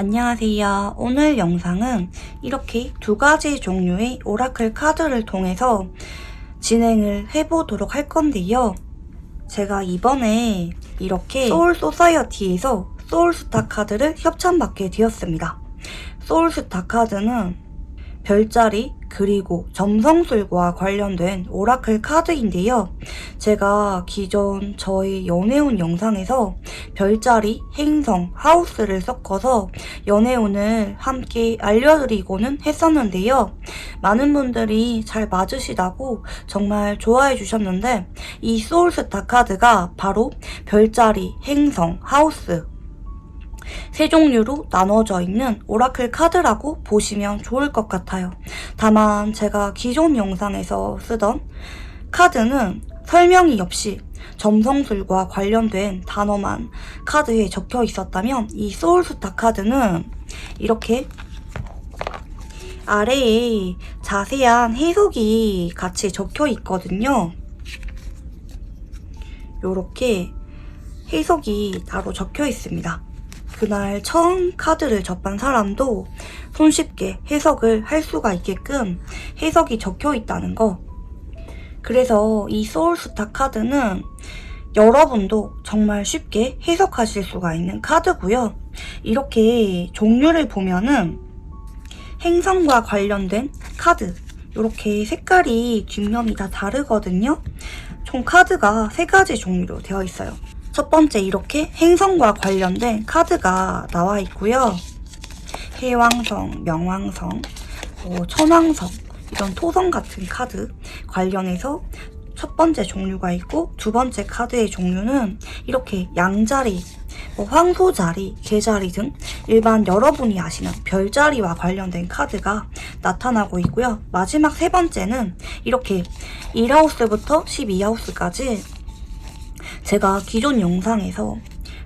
안녕하세요. 오늘 영상은 이렇게 두 가지 종류의 오라클 카드를 통해서 진행을 해보도록 할 건데요. 제가 이번에 이렇게 소울 소사이어티에서 소울스타 카드를 협찬받게 되었습니다. 소울스타 카드는 별자리 그리고 점성술과 관련된 오라클 카드인데요. 제가 기존 저희 연애운 영상에서 별자리, 행성, 하우스를 섞어서 연애운을 함께 알려드리고는 했었는데요. 많은 분들이 잘 맞으시다고 정말 좋아해 주셨는데 이 소울스타 카드가 바로 별자리, 행성, 하우스 세 종류로 나눠져 있는 오라클 카드라고 보시면 좋을 것 같아요. 다만 제가 기존 영상에서 쓰던 카드는 설명이 없이 점성술과 관련된 단어만 카드에 적혀 있었다면 이 소울스타 카드는 이렇게 아래에 자세한 해석이 같이 적혀 있거든요. 이렇게 해석이 따로 적혀 있습니다. 그날 처음 카드를 접한 사람도 손쉽게 해석을 할 수가 있게끔 해석이 적혀 있다는 거. 그래서 이 소울스타 카드는 여러분도 정말 쉽게 해석하실 수가 있는 카드고요. 이렇게 종류를 보면은 행성과 관련된 카드, 이렇게 색깔이 뒷면이 다 다르거든요. 총 카드가 3가지 종류로 되어 있어요. 첫 번째 이렇게 행성과 관련된 카드가 나와 있고요. 해왕성, 명왕성, 천왕성 이런 토성 같은 카드 관련해서 첫 번째 종류가 있고 두 번째 카드의 종류는 이렇게 양자리, 황소자리, 개자리 등 일반 여러분이 아시는 별자리와 관련된 카드가 나타나고 있고요. 마지막 세 번째는 이렇게 1하우스부터 12하우스까지 제가 기존 영상에서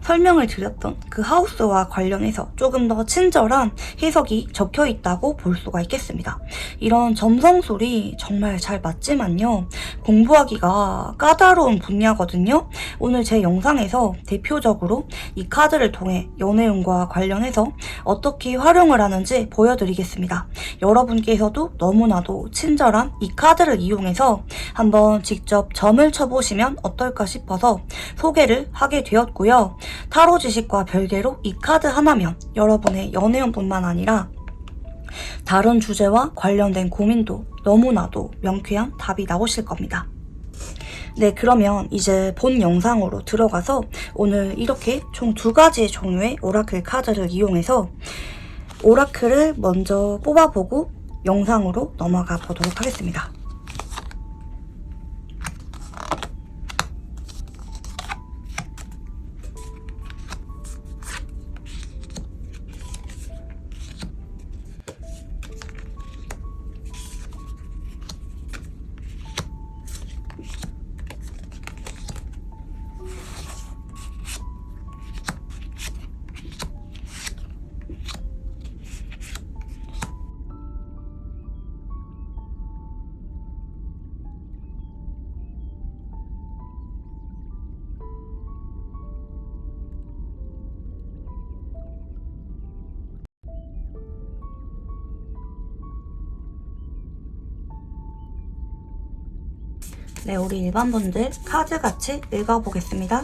설명을 드렸던 그 하우스와 관련해서 조금 더 친절한 해석이 적혀 있다고 볼 수가 있겠습니다. 이런 점성술이 정말 잘 맞지만요. 공부하기가 까다로운 분야거든요. 오늘 제 영상에서 대표적으로 이 카드를 통해 연애운과 관련해서 어떻게 활용을 하는지 보여드리겠습니다. 여러분께서도 너무나도 친절한 이 카드를 이용해서 한번 직접 점을 쳐보시면 어떨까 싶어서 소개를 하게 되었고요. 타로 지식과 별개로 이 카드 하나면 여러분의 연애운뿐만 아니라 다른 주제와 관련된 고민도 너무나도 명쾌한 답이 나오실 겁니다. 네, 그러면 이제 본 영상으로 들어가서 오늘 이렇게 총 2가지 종류의 오라클 카드를 이용해서 오라클을 먼저 뽑아보고 영상으로 넘어가 보도록 하겠습니다. 네, 우리 일반분들 카드 같이 읽어보겠습니다.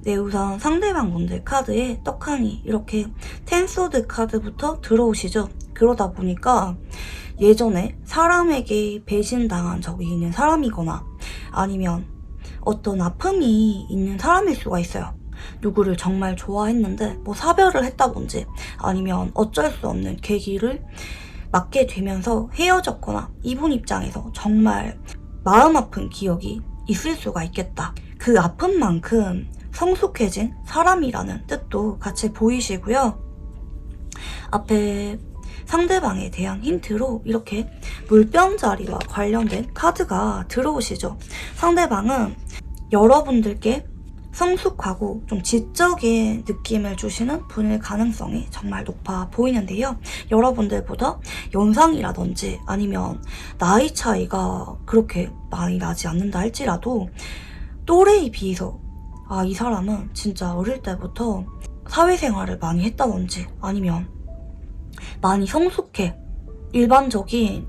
네, 우선 상대방 분들 카드에 떡하니 이렇게 텐소드 카드부터 들어오시죠. 그러다 보니까 예전에 사람에게 배신당한 적이 있는 사람이거나 아니면 어떤 아픔이 있는 사람일 수가 있어요. 누구를 정말 좋아했는데 사별을 했다든지 아니면 어쩔 수 없는 계기를 맞게 되면서 헤어졌거나 이분 입장에서 정말 마음 아픈 기억이 있을 수가 있겠다. 그 아픔만큼 성숙해진 사람이라는 뜻도 같이 보이시고요. 앞에 상대방에 대한 힌트로 이렇게 물병자리와 관련된 카드가 들어오시죠. 상대방은 여러분들께 성숙하고 좀 지적인 느낌을 주시는 분일 가능성이 정말 높아 보이는데요. 여러분들보다 연상이라든지 아니면 나이 차이가 그렇게 많이 나지 않는다 할지라도 또래에 비해서 이 사람은 진짜 어릴 때부터 사회생활을 많이 했다든지 아니면 많이 성숙해 일반적인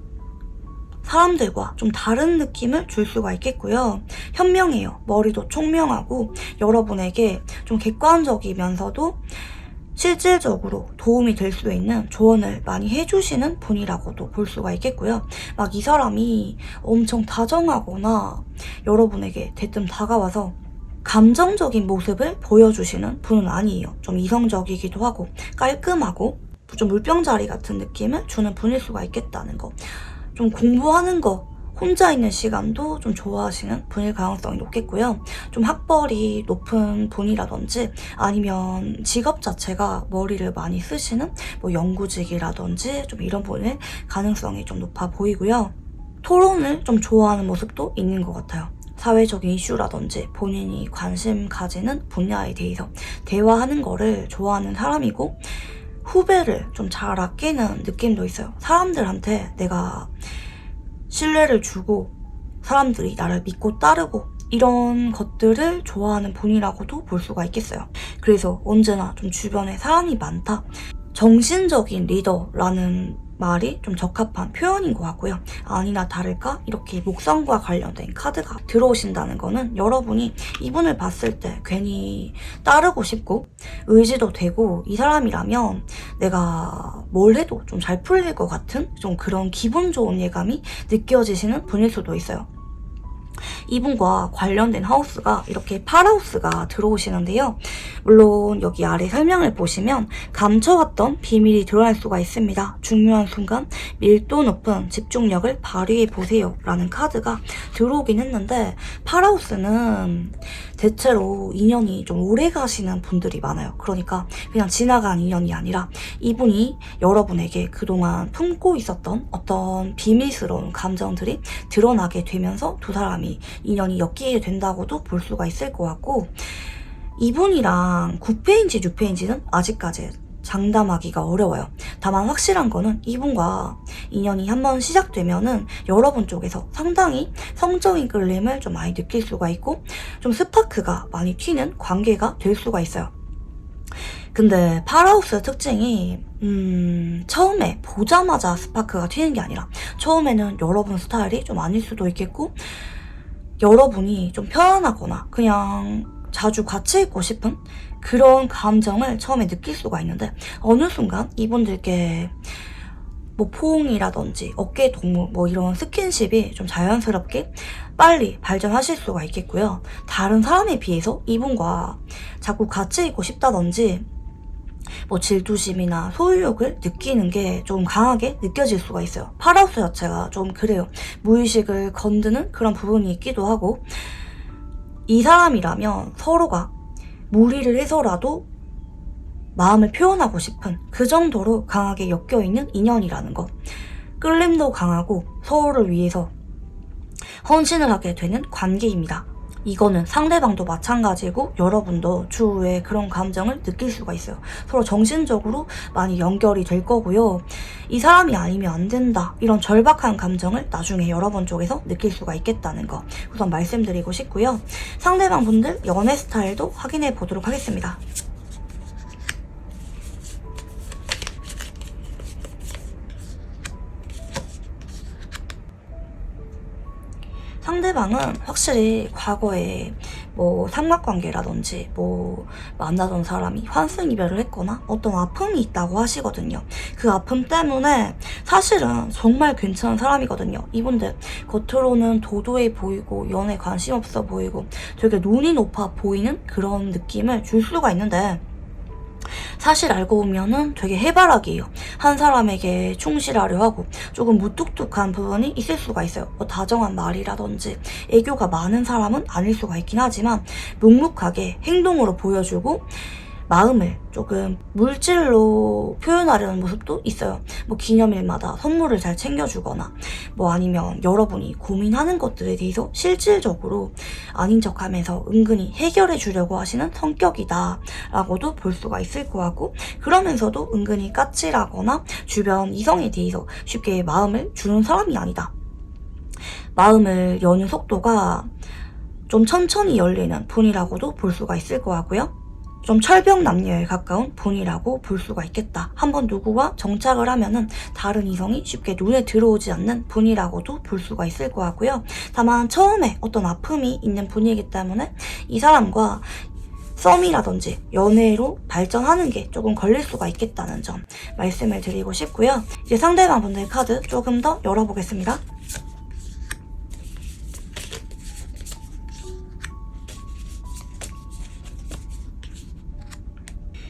사람들과 좀 다른 느낌을 줄 수가 있겠고요. 현명해요. 머리도 총명하고 여러분에게 좀 객관적이면서도 실질적으로 도움이 될 수 있는 조언을 많이 해주시는 분이라고도 볼 수가 있겠고요. 막 이 사람이 엄청 다정하거나 여러분에게 대뜸 다가와서 감정적인 모습을 보여주시는 분은 아니에요. 좀 이성적이기도 하고 깔끔하고 좀 물병자리 같은 느낌을 주는 분일 수가 있겠다는 거. 좀 공부하는 거 혼자 있는 시간도 좀 좋아하시는 분일 가능성이 높겠고요. 좀 학벌이 높은 분이라든지 아니면 직업 자체가 머리를 많이 쓰시는 뭐 연구직이라든지 좀 이런 분일 가능성이 좀 높아 보이고요. 토론을 좀 좋아하는 모습도 있는 것 같아요. 사회적인 이슈라든지 본인이 관심 가지는 분야에 대해서 대화하는 거를 좋아하는 사람이고 후배를 좀 잘 아끼는 느낌도 있어요. 사람들한테 내가 신뢰를 주고 사람들이 나를 믿고 따르고 이런 것들을 좋아하는 분이라고도 볼 수가 있겠어요. 그래서 언제나 좀 주변에 사람이 많다. 정신적인 리더라는 말이 좀 적합한 표현인 것 같고요. 아니나 다를까 이렇게 목성과 관련된 카드가 들어오신다는 거는 여러분이 이분을 봤을 때 괜히 따르고 싶고 의지도 되고 이 사람이라면 내가 뭘 해도 좀 잘 풀릴 것 같은 좀 그런 기분 좋은 예감이 느껴지시는 분일 수도 있어요. 이분과 관련된 하우스가 이렇게 팔하우스가 들어오시는데요. 물론 여기 아래 설명을 보시면 감춰왔던 비밀이 드러날 수가 있습니다. 중요한 순간 밀도 높은 집중력을 발휘해보세요 라는 카드가 들어오긴 했는데 팔하우스는 대체로 인연이 좀 오래 가시는 분들이 많아요. 그러니까 그냥 지나간 인연이 아니라 이분이 여러분에게 그동안 품고 있었던 어떤 비밀스러운 감정들이 드러나게 되면서 두 사람이 인연이 엮이게 된다고도 볼 수가 있을 것 같고 이분이랑 9페인지, 6페인지는 아직까지 장담하기가 어려워요. 다만 확실한 거는 이분과 인연이 한번 시작되면은 여러분 쪽에서 상당히 성적인 끌림을 좀 많이 느낄 수가 있고 좀 스파크가 많이 튀는 관계가 될 수가 있어요. 근데 팔하우스의 특징이 처음에 보자마자 스파크가 튀는 게 아니라 처음에는 여러분 스타일이 좀 아닐 수도 있겠고 여러분이 좀 편안하거나 그냥 자주 같이 있고 싶은 그런 감정을 처음에 느낄 수가 있는데 어느 순간 이분들께 뭐 포옹이라든지 어깨 동무 뭐 이런 스킨십이 좀 자연스럽게 빨리 발전하실 수가 있겠고요. 다른 사람에 비해서 이분과 자꾸 같이 있고 싶다든지 뭐 질투심이나 소유욕을 느끼는 게 좀 강하게 느껴질 수가 있어요. 팔하우스 자체가 좀 그래요. 무의식을 건드는 그런 부분이 있기도 하고 이 사람이라면 서로가 무리를 해서라도 마음을 표현하고 싶은 그 정도로 강하게 엮여있는 인연이라는 거. 끌림도 강하고 서로를 위해서 헌신을 하게 되는 관계입니다. 이거는 상대방도 마찬가지고 여러분도 추후에 그런 감정을 느낄 수가 있어요. 서로 정신적으로 많이 연결이 될 거고요. 이 사람이 아니면 안 된다 이런 절박한 감정을 나중에 여러분 쪽에서 느낄 수가 있겠다는 거 우선 말씀드리고 싶고요. 상대방 분들 연애 스타일도 확인해 보도록 하겠습니다. 상대방은 확실히 과거에 뭐 삼각관계라든지 뭐 만나던 사람이 환승이별을 했거나 어떤 아픔이 있다고 하시거든요. 그 아픔 때문에 사실은 정말 괜찮은 사람이거든요. 이분들 겉으로는 도도해 보이고 연애 관심 없어 보이고 되게 눈이 높아 보이는 그런 느낌을 줄 수가 있는데 사실 알고 보면은 되게 해바라기예요. 한 사람에게 충실하려 하고 조금 무뚝뚝한 부분이 있을 수가 있어요. 뭐 다정한 말이라든지 애교가 많은 사람은 아닐 수가 있긴 하지만 묵묵하게 행동으로 보여주고 마음을 조금 물질로 표현하려는 모습도 있어요. 뭐 기념일마다 선물을 잘 챙겨주거나 뭐 아니면 여러분이 고민하는 것들에 대해서 실질적으로 아닌 척하면서 은근히 해결해 주려고 하시는 성격이다 라고도 볼 수가 있을 것 같고, 그러면서도 은근히 까칠하거나 주변 이성에 대해서 쉽게 마음을 주는 사람이 아니다. 마음을 여는 속도가 좀 천천히 열리는 분이라고도 볼 수가 있을 것 같고요. 좀 철벽남녀에 가까운 분이라고 볼 수가 있겠다. 한번 누구와 정착을 하면은 다른 이성이 쉽게 눈에 들어오지 않는 분이라고도 볼 수가 있을 것 같고요. 다만 처음에 어떤 아픔이 있는 분이기 때문에 이 사람과 썸이라든지 연애로 발전하는 게 조금 걸릴 수가 있겠다는 점 말씀을 드리고 싶고요. 이제 상대방 분들 카드 조금 더 열어보겠습니다.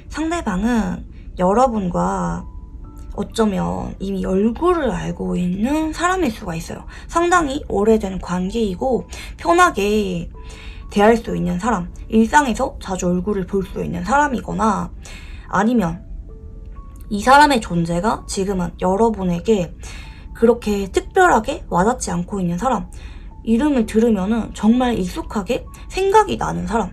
상대방은 여러분과 어쩌면 이미 얼굴을 알고 있는 사람일 수가 있어요. 상당히 오래된 관계이고 편하게 대할 수 있는 사람, 일상에서 자주 얼굴을 볼 수 있는 사람이거나, 아니면 이 사람의 존재가 지금은 여러분에게 그렇게 특별하게 와닿지 않고 있는 사람, 이름을 들으면은 정말 익숙하게 생각이 나는 사람,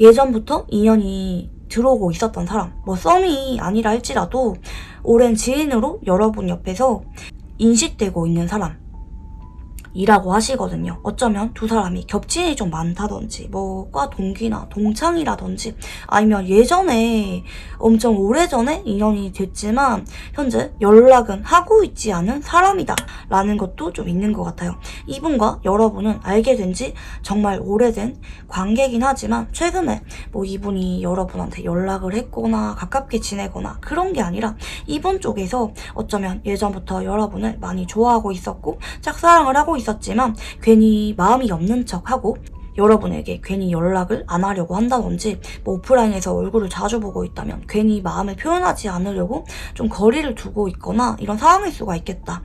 예전부터 인연이 들어오고 있었던 사람, 뭐 썸이 아니라 할지라도 오랜 지인으로 여러분 옆에서 인식되고 있는 사람 이라고 하시거든요. 어쩌면 두 사람이 겹친이 좀 많다든지 뭐 과 동기나 동창이라든지, 아니면 예전에 엄청 오래전에 인연이 됐지만 현재 연락은 하고 있지 않은 사람이다 라는 것도 좀 있는 것 같아요. 이분과 여러분은 알게 된 지 정말 오래된 관계긴 하지만 최근에 뭐 이분이 여러분한테 연락을 했거나 가깝게 지내거나 그런 게 아니라 이분 쪽에서 어쩌면 예전부터 여러분을 많이 좋아하고 있었고 짝사랑을 하고 있었지만 괜히 마음이 없는 척하고 여러분에게 괜히 연락을 안 하려고 한다든지, 뭐 오프라인에서 얼굴을 자주 보고 있다면 괜히 마음을 표현하지 않으려고 좀 거리를 두고 있거나 이런 상황일 수가 있겠다.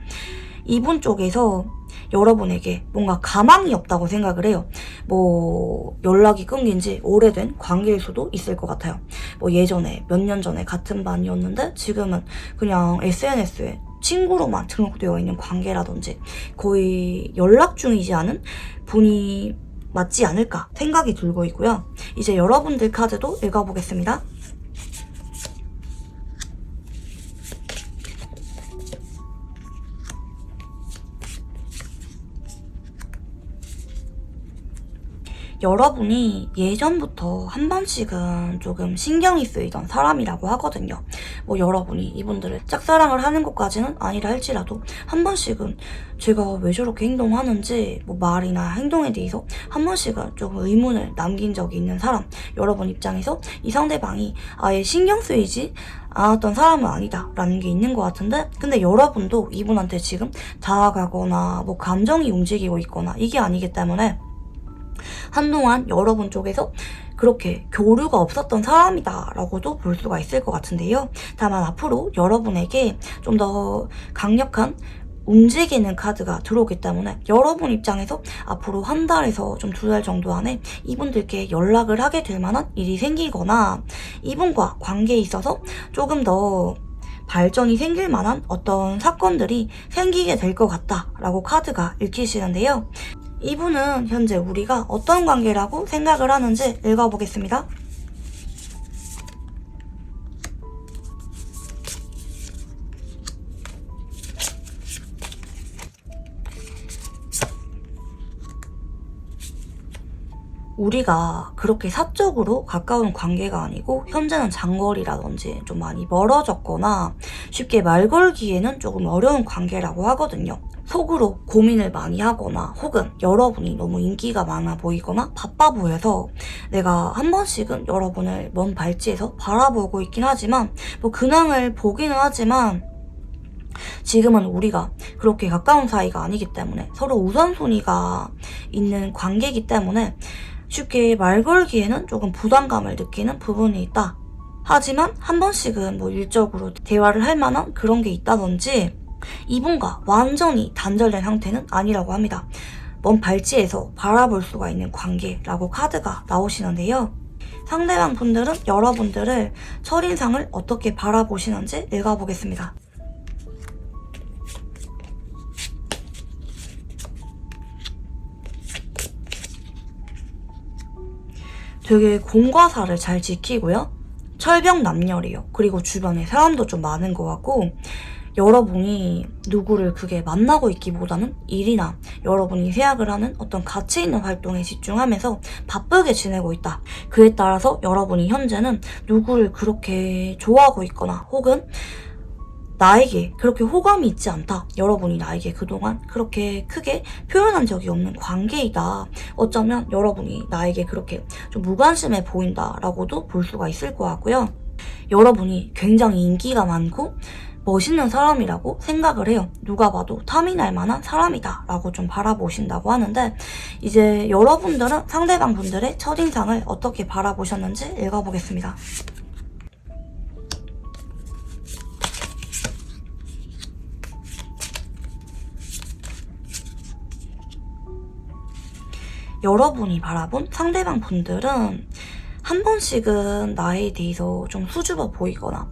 이분 쪽에서 여러분에게 뭔가 가망이 없다고 생각을 해요. 뭐 연락이 끊긴 지 오래된 관계일 수도 있을 것 같아요. 뭐 예전에 몇 년 전에 같은 반이었는데 지금은 그냥 SNS에 친구로만 등록되어 있는 관계라든지 거의 연락 중이지 않은 분이 맞지 않을까 생각이 들고 있고요. 이제 여러분들 카드도 읽어보겠습니다. 여러분이 예전부터 한 번씩은 조금 신경이 쓰이던 사람이라고 하거든요. 뭐 여러분이 이분들을 짝사랑을 하는 것까지는 아니라 할지라도 한 번씩은 제가 왜 저렇게 행동하는지 뭐 말이나 행동에 대해서 한 번씩은 조금 의문을 남긴 적이 있는 사람, 여러분 입장에서 이 상대방이 아예 신경 쓰이지 않았던 사람은 아니다 라는 게 있는 것 같은데, 근데 여러분도 이분한테 지금 다가가거나 뭐 감정이 움직이고 있거나 이게 아니기 때문에 한동안 여러분 쪽에서 그렇게 교류가 없었던 사람이다 라고도 볼 수가 있을 것 같은데요. 다만 앞으로 여러분에게 좀 더 강력한 움직이는 카드가 들어오기 때문에 여러분 입장에서 앞으로 한 달에서 좀 두 달 정도 안에 이분들께 연락을 하게 될 만한 일이 생기거나 이분과 관계에 있어서 조금 더 발전이 생길 만한 어떤 사건들이 생기게 될 것 같다라고 카드가 읽히시는데요. 이분은 현재 우리가 어떤 관계라고 생각을 하는지 읽어보겠습니다. 우리가 그렇게 사적으로 가까운 관계가 아니고 현재는 장거리라든지 좀 많이 멀어졌거나 쉽게 말 걸기에는 조금 어려운 관계라고 하거든요. 속으로 고민을 많이 하거나 혹은 여러분이 너무 인기가 많아 보이거나 바빠 보여서 내가 한 번씩은 여러분을 먼 발치에서 바라보고 있긴 하지만 뭐 근황을 보기는 하지만 지금은 우리가 그렇게 가까운 사이가 아니기 때문에 서로 우선순위가 있는 관계이기 때문에 쉽게 말 걸기에는 조금 부담감을 느끼는 부분이 있다. 하지만 한 번씩은 뭐 일적으로 대화를 할 만한 그런 게 있다든지 이분과 완전히 단절된 상태는 아니라고 합니다. 먼 발치에서 바라볼 수가 있는 관계라고 카드가 나오시는데요. 상대방 분들은 여러분들을 첫인상을 어떻게 바라보시는지 읽어보겠습니다. 되게 공과 사를 잘 지키고요. 철벽남녀래요. 그리고 주변에 사람도 좀 많은 것 같고, 여러분이 누구를 그게 만나고 있기보다는 일이나 여러분이 생각을 하는 어떤 가치 있는 활동에 집중하면서 바쁘게 지내고 있다. 그에 따라서 여러분이 현재는 누구를 그렇게 좋아하고 있거나 혹은 나에게 그렇게 호감이 있지 않다. 여러분이 나에게 그동안 그렇게 크게 표현한 적이 없는 관계이다. 어쩌면 여러분이 나에게 그렇게 좀 무관심해 보인다라고도 볼 수가 있을 것 같고요. 여러분이 굉장히 인기가 많고 멋있는 사람이라고 생각을 해요. 누가 봐도 탐이 날 만한 사람이다 라고 좀 바라보신다고 하는데, 이제 여러분들은 상대방 분들의 첫인상을 어떻게 바라보셨는지 읽어보겠습니다. 여러분이 바라본 상대방 분들은 한 번씩은 나에 대해서 좀 수줍어 보이거나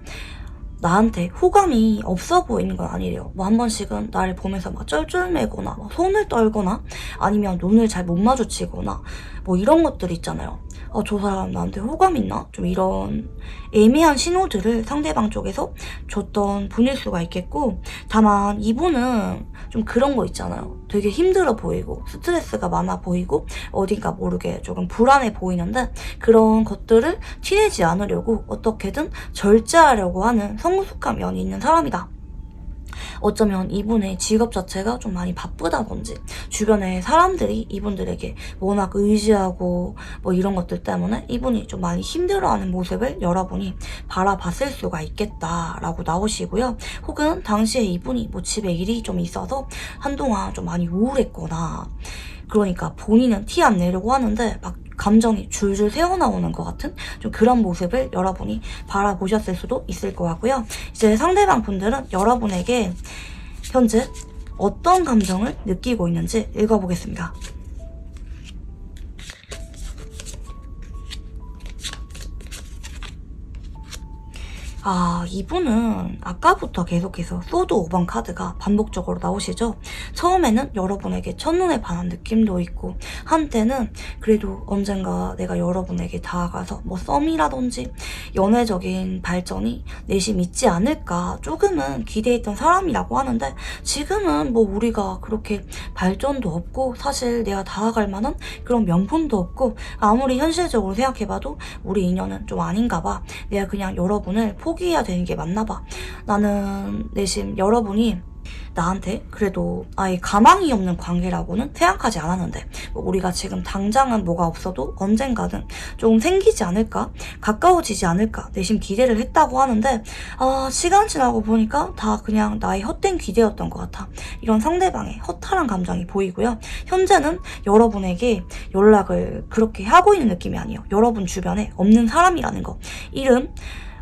나한테 호감이 없어 보이는 건 아니래요. 뭐 한 번씩은 나를 보면서 막 쩔쩔매거나 막 손을 떨거나 아니면 눈을 잘 못 마주치거나 뭐 이런 것들 있잖아요. 저 사람 나한테 호감 있나? 좀 이런 애매한 신호들을 상대방 쪽에서 줬던 분일 수가 있겠고, 다만 이분은 좀 그런 거 있잖아요. 되게 힘들어 보이고 스트레스가 많아 보이고 어딘가 모르게 조금 불안해 보이는데, 그런 것들을 티내지 않으려고 어떻게든 절제하려고 하는 성숙한 면이 있는 사람이다. 어쩌면 이분의 직업 자체가 좀 많이 바쁘다든지 주변에 사람들이 이분들에게 워낙 의지하고 뭐 이런 것들 때문에 이분이 좀 많이 힘들어하는 모습을 여러분이 바라봤을 수가 있겠다라고 나오시고요. 혹은 당시에 이분이 뭐 집에 일이 좀 있어서 한동안 좀 많이 우울했거나, 그러니까 본인은 티 안 내려고 하는데 막 감정이 줄줄 새어나오는 것 같은 좀 그런 모습을 여러분이 바라보셨을 수도 있을 것 같고요. 이제 상대방 분들은 여러분에게 현재 어떤 감정을 느끼고 있는지 읽어보겠습니다. 이분은 아까부터 계속해서 소드 5번 카드가 반복적으로 나오시죠? 처음에는 여러분에게 첫눈에 반한 느낌도 있고, 한때는 그래도 언젠가 내가 여러분에게 다가가서 뭐 썸이라든지 연애적인 발전이 내심 있지 않을까 조금은 기대했던 사람이라고 하는데, 지금은 뭐 우리가 그렇게 발전도 없고 사실 내가 다가갈 만한 그런 명분도 없고, 아무리 현실적으로 생각해봐도 우리 인연은 좀 아닌가 봐. 내가 그냥 여러분을 포기해야 되는 게 맞나 봐. 나는 내심 여러분이 나한테 그래도 아예 가망이 없는 관계라고는 생각하지 않았는데, 뭐 우리가 지금 당장은 뭐가 없어도 언젠가는 좀 생기지 않을까, 가까워지지 않을까 내심 기대를 했다고 하는데, 시간 지나고 보니까 다 그냥 나의 헛된 기대였던 것 같아. 이런 상대방의 허탈한 감정이 보이고요. 현재는 여러분에게 연락을 그렇게 하고 있는 느낌이 아니에요. 여러분 주변에 없는 사람이라는 거. 이름,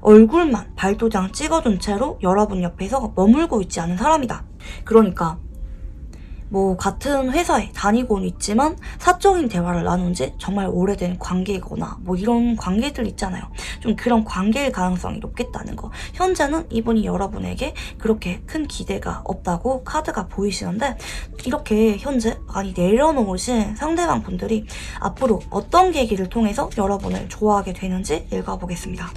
얼굴만 발도장 찍어둔 채로 여러분 옆에서 머물고 있지 않은 사람이다. 그러니까 뭐 같은 회사에 다니고는 있지만 사적인 대화를 나눈 지 정말 오래된 관계이거나 뭐 이런 관계들 있잖아요. 좀 그런 관계일 가능성이 높겠다는 거. 현재는 이분이 여러분에게 그렇게 큰 기대가 없다고 카드가 보이시는데, 이렇게 현재 많이 내려놓으신 상대방 분들이 앞으로 어떤 계기를 통해서 여러분을 좋아하게 되는지 읽어보겠습니다.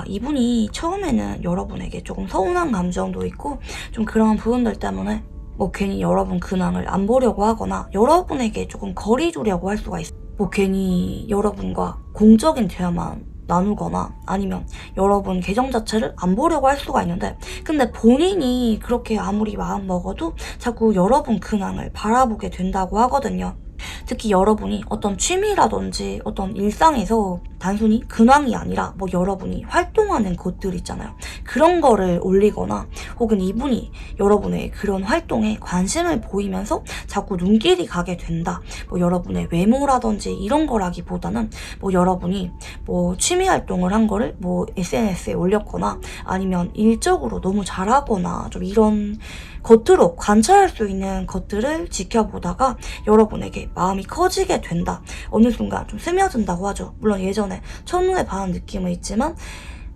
이분이 처음에는 여러분에게 조금 서운한 감정도 있고 좀 그런 부분들 때문에 뭐 괜히 여러분 근황을 안 보려고 하거나 여러분에게 조금 거리 두려고 할 수가 있어요. 뭐 괜히 여러분과 공적인 대화만 나누거나 아니면 여러분 계정 자체를 안 보려고 할 수가 있는데, 근데 본인이 그렇게 아무리 마음 먹어도 자꾸 여러분 근황을 바라보게 된다고 하거든요. 특히 여러분이 어떤 취미라든지 어떤 일상에서 단순히 근황이 아니라 뭐 여러분이 활동하는 것들 있잖아요. 그런 거를 올리거나 혹은 이분이 여러분의 그런 활동에 관심을 보이면서 자꾸 눈길이 가게 된다. 뭐 여러분의 외모라든지 이런 거라기보다는 뭐 여러분이 뭐 취미 활동을 한 거를 뭐 SNS에 올렸거나 아니면 일적으로 너무 잘하거나 좀 이런 겉으로 관찰할 수 있는 것들을 지켜보다가 여러분에게 마음이 커지게 된다. 어느 순간 좀 스며든다고 하죠. 물론 예전에 첫눈에 반한 느낌은 있지만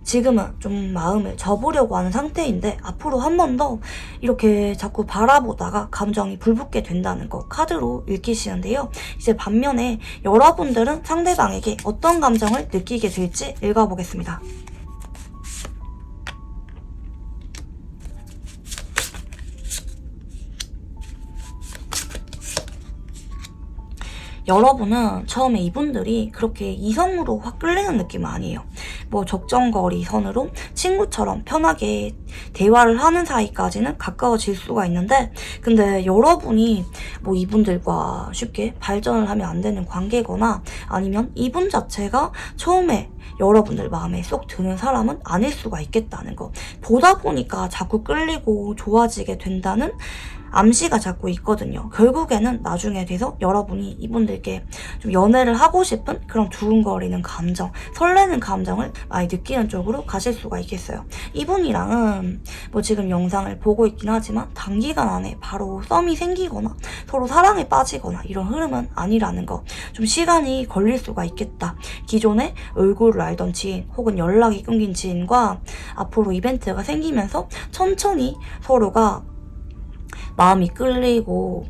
지금은 좀 마음을 접으려고 하는 상태인데 앞으로 한 번 더 이렇게 자꾸 바라보다가 감정이 불붙게 된다는 거 카드로 읽히시는데요. 이제 반면에 여러분들은 상대방에게 어떤 감정을 느끼게 될지 읽어보겠습니다. 여러분은 처음에 이분들이 그렇게 이성으로 확 끌리는 느낌은 아니에요. 뭐 적정거리 선으로 친구처럼 편하게 대화를 하는 사이까지는 가까워질 수가 있는데 근데 여러분이 뭐 이분들과 쉽게 발전을 하면 안 되는 관계거나 아니면 이분 자체가 처음에 여러분들 마음에 쏙 드는 사람은 아닐 수가 있겠다는 거. 보다 보니까 자꾸 끌리고 좋아지게 된다는 암시가 자꾸 있거든요. 결국에는 나중에 돼서 여러분이 이분들께 좀 연애를 하고 싶은 그런 두근거리는 감정, 설레는 감정을 많이 느끼는 쪽으로 가실 수가 있겠어요. 이분이랑은 뭐 지금 영상을 보고 있긴 하지만 단기간 안에 바로 썸이 생기거나 서로 사랑에 빠지거나 이런 흐름은 아니라는 거. 좀 시간이 걸릴 수가 있겠다. 기존에 얼굴을 알던 지인 혹은 연락이 끊긴 지인과 앞으로 이벤트가 생기면서 천천히 서로가 마음이 끌리고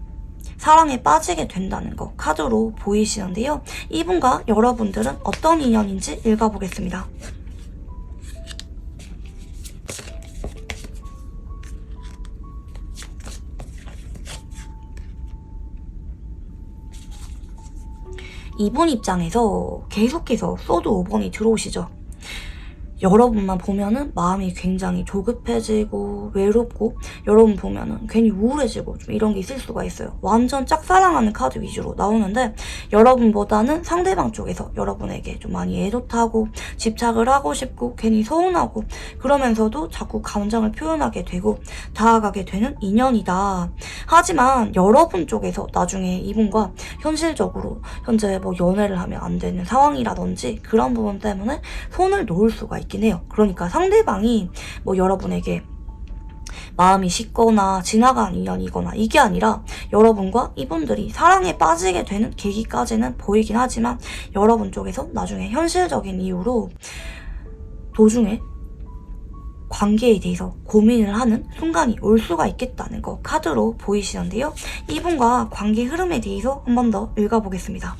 사랑에 빠지게 된다는 거 카드로 보이시는데요. 이분과 여러분들은 어떤 인연인지 읽어보겠습니다. 이분 입장에서 계속해서 소드 5번이 들어오시죠. 여러분만 보면은 마음이 굉장히 조급해지고 외롭고 여러분 보면은 괜히 우울해지고 좀 이런 게 있을 수가 있어요. 완전 짝사랑하는 카드 위주로 나오는데 여러분보다는 상대방 쪽에서 여러분에게 좀 많이 애틋하고 집착을 하고 싶고 괜히 서운하고 그러면서도 자꾸 감정을 표현하게 되고 다가가게 되는 인연이다. 하지만 여러분 쪽에서 나중에 이분과 현실적으로 현재 뭐 연애를 하면 안 되는 상황이라든지 그런 부분 때문에 손을 놓을 수가 있긴 해요. 그러니까 상대방이 뭐 여러분에게 마음이 식거나 지나간 인연이거나 이게 아니라 여러분과 이분들이 사랑에 빠지게 되는 계기까지는 보이긴 하지만 여러분 쪽에서 나중에 현실적인 이유로 도중에 관계에 대해서 고민을 하는 순간이 올 수가 있겠다는 거 카드로 보이시는데요. 이분과 관계 흐름에 대해서 한 번 더 읽어보겠습니다.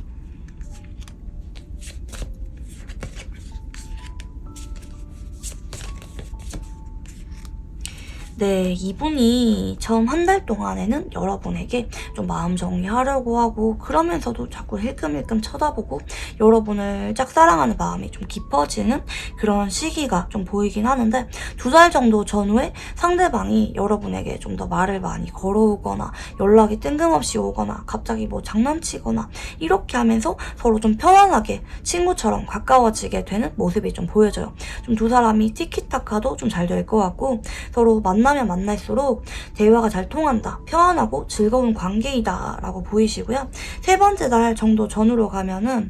네, 이분이 처음 한 달 동안에는 여러분에게 좀 마음 정리하려고 하고 그러면서도 자꾸 힐끔힐끔 쳐다보고 여러분을 짝사랑하는 마음이 좀 깊어지는 그런 시기가 좀 보이긴 하는데 2달 정도 전후에 상대방이 여러분에게 좀 더 말을 많이 걸어오거나 연락이 뜬금없이 오거나 갑자기 뭐 장난치거나 이렇게 하면서 서로 좀 편안하게 친구처럼 가까워지게 되는 모습이 좀 보여져요. 좀 두 사람이 티키타카도 좀 잘 될 것 같고 서로 만나면 만날수록 대화가 잘 통한다. 편안하고 즐거운 관계이다 라고 보이시고요. 3번째 달 정도 전후로 가면은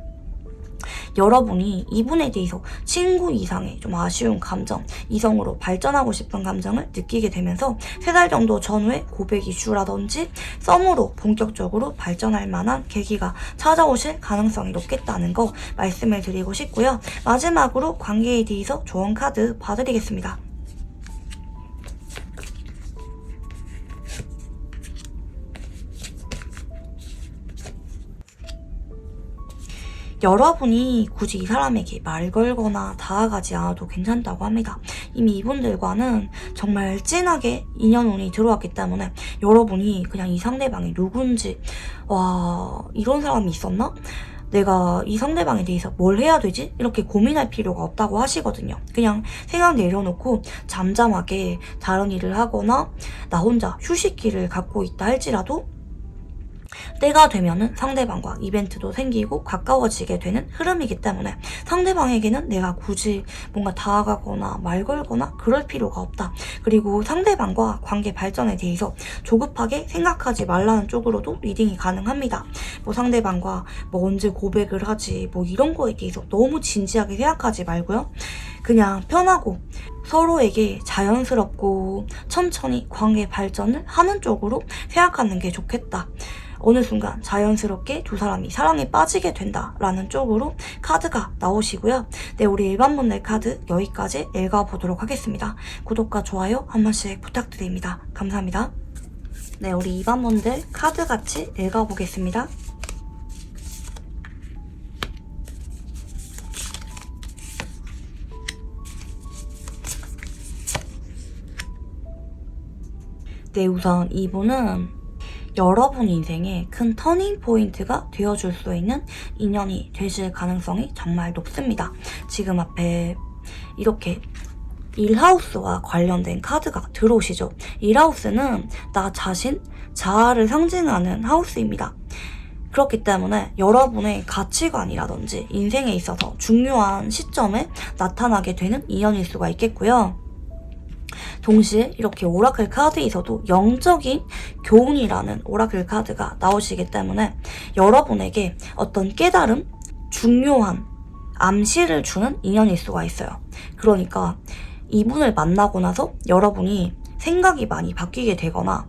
여러분이 이분에 대해서 친구 이상의 좀 아쉬운 감정, 이성으로 발전하고 싶은 감정을 느끼게 되면서 3달 정도 전후에 고백 이슈라든지 썸으로 본격적으로 발전할 만한 계기가 찾아오실 가능성이 높겠다는 거 말씀을 드리고 싶고요. 마지막으로 관계에 대해서 좋은 카드 봐드리겠습니다. 여러분이 굳이 이 사람에게 말 걸거나 다가가지 않아도 괜찮다고 합니다. 이미 이분들과는 정말 진하게 인연운이 들어왔기 때문에 여러분이 그냥 이 상대방이 누군지 와 이런 사람이 있었나? 내가 이 상대방에 대해서 뭘 해야 되지? 이렇게 고민할 필요가 없다고 하시거든요. 그냥 생각 내려놓고 잠잠하게 다른 일을 하거나 나 혼자 휴식기를 갖고 있다 할지라도 때가 되면은 상대방과 이벤트도 생기고 가까워지게 되는 흐름이기 때문에 상대방에게는 내가 굳이 뭔가 다가가거나 말 걸거나 그럴 필요가 없다. 그리고 상대방과 관계 발전에 대해서 조급하게 생각하지 말라는 쪽으로도 리딩이 가능합니다. 뭐 상대방과 뭐 언제 고백을 하지 뭐 이런 거에 대해서 너무 진지하게 생각하지 말고요. 그냥 편하고 서로에게 자연스럽고 천천히 관계 발전을 하는 쪽으로 생각하는 게 좋겠다. 어느 순간 자연스럽게 두 사람이 사랑에 빠지게 된다라는 쪽으로 카드가 나오시고요. 네, 우리 일반 분들 카드 여기까지 읽어보도록 하겠습니다. 구독과 좋아요 한 번씩 부탁드립니다. 감사합니다. 네, 우리 일반 분들 카드 같이 읽어보겠습니다. 네, 우선 이분은 여러분 인생에 큰 터닝 포인트가 되어줄 수 있는 인연이 되실 가능성이 정말 높습니다. 지금 앞에 이렇게 1하우스와 관련된 카드가 들어오시죠. 1하우스는 나 자신, 자아를 상징하는 하우스입니다. 그렇기 때문에 여러분의 가치관이라든지 인생에 있어서 중요한 시점에 나타나게 되는 인연일 수가 있겠고요. 동시에 이렇게 오라클 카드에서도 영적인 교훈이라는 오라클 카드가 나오시기 때문에 여러분에게 어떤 깨달음, 중요한 암시를 주는 인연일 수가 있어요. 그러니까 이분을 만나고 나서 여러분이 생각이 많이 바뀌게 되거나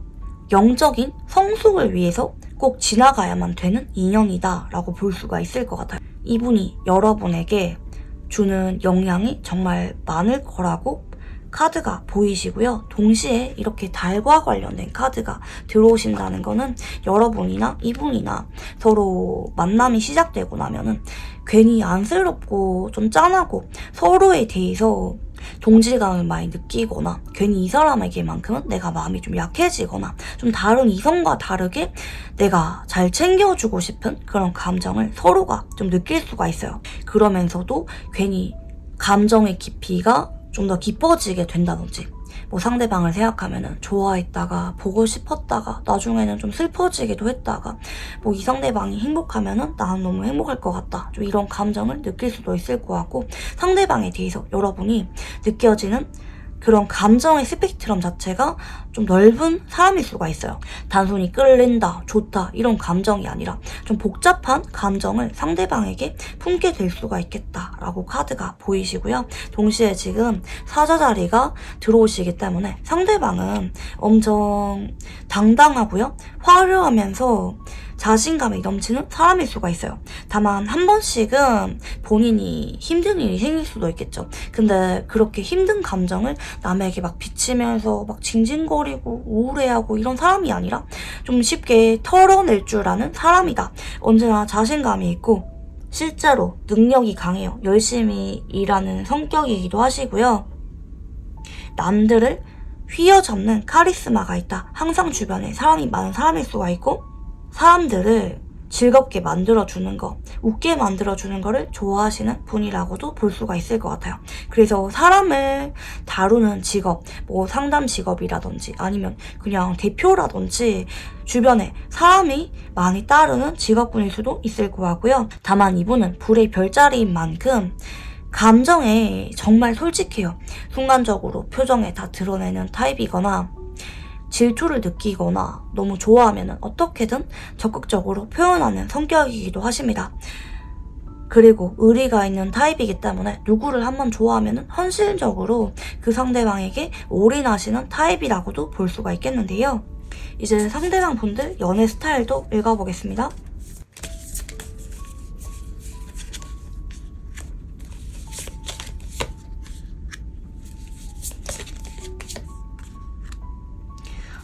영적인 성숙을 위해서 꼭 지나가야만 되는 인연이다 라고 볼 수가 있을 것 같아요. 이분이 여러분에게 주는 영향이 정말 많을 거라고 카드가 보이시고요. 동시에 이렇게 달과 관련된 카드가 들어오신다는 거는 여러분이나 이분이나 서로 만남이 시작되고 나면은 괜히 안쓰럽고 좀 짠하고 서로에 대해서 동질감을 많이 느끼거나 괜히 이 사람에게만큼은 내가 마음이 좀 약해지거나 좀 다른 이성과 다르게 내가 잘 챙겨주고 싶은 그런 감정을 서로가 좀 느낄 수가 있어요. 그러면서도 괜히 감정의 깊이가 좀 더 깊어지게 된다든지 뭐 상대방을 생각하면은 좋아했다가 보고 싶었다가 나중에는 좀 슬퍼지기도 했다가 뭐 이 상대방이 행복하면은 나는 너무 행복할 것 같다 좀 이런 감정을 느낄 수도 있을 것 같고 상대방에 대해서 여러분이 느껴지는 그런 감정의 스펙트럼 자체가 좀 넓은 사람일 수가 있어요. 단순히 끌린다, 좋다 이런 감정이 아니라 좀 복잡한 감정을 상대방에게 품게 될 수가 있겠다라고 카드가 보이시고요. 동시에 지금 사자 자리가 들어오시기 때문에 상대방은 엄청 당당하고요. 화려하면서 자신감이 넘치는 사람일 수가 있어요. 다만 한 번씩은 본인이 힘든 일이 생길 수도 있겠죠. 근데 그렇게 힘든 감정을 남에게 막 비치면서 막 징징거리고 우울해하고 이런 사람이 아니라 좀 쉽게 털어낼 줄 아는 사람이다. 언제나 자신감이 있고 실제로 능력이 강해요. 열심히 일하는 성격이기도 하시고요. 남들을 휘어잡는 카리스마가 있다. 항상 주변에 사람이 많은 사람일 수가 있고 사람들을 즐겁게 만들어주는 거, 웃게 만들어주는 거를 좋아하시는 분이라고도 볼 수가 있을 것 같아요. 그래서 사람을 다루는 직업, 뭐 상담 직업이라든지 아니면 그냥 대표라든지 주변에 사람이 많이 따르는 직업군일 수도 있을 것 같고요. 다만 이분은 불의 별자리인 만큼 감정에 정말 솔직해요. 순간적으로 표정에 다 드러내는 타입이거나 질투를 느끼거나 너무 좋아하면 어떻게든 적극적으로 표현하는 성격이기도 하십니다. 그리고 의리가 있는 타입이기 때문에 누구를 한번 좋아하면 헌신적으로 그 상대방에게 올인하시는 타입이라고도 볼 수가 있겠는데요. 이제 상대방 분들 연애 스타일도 읽어보겠습니다.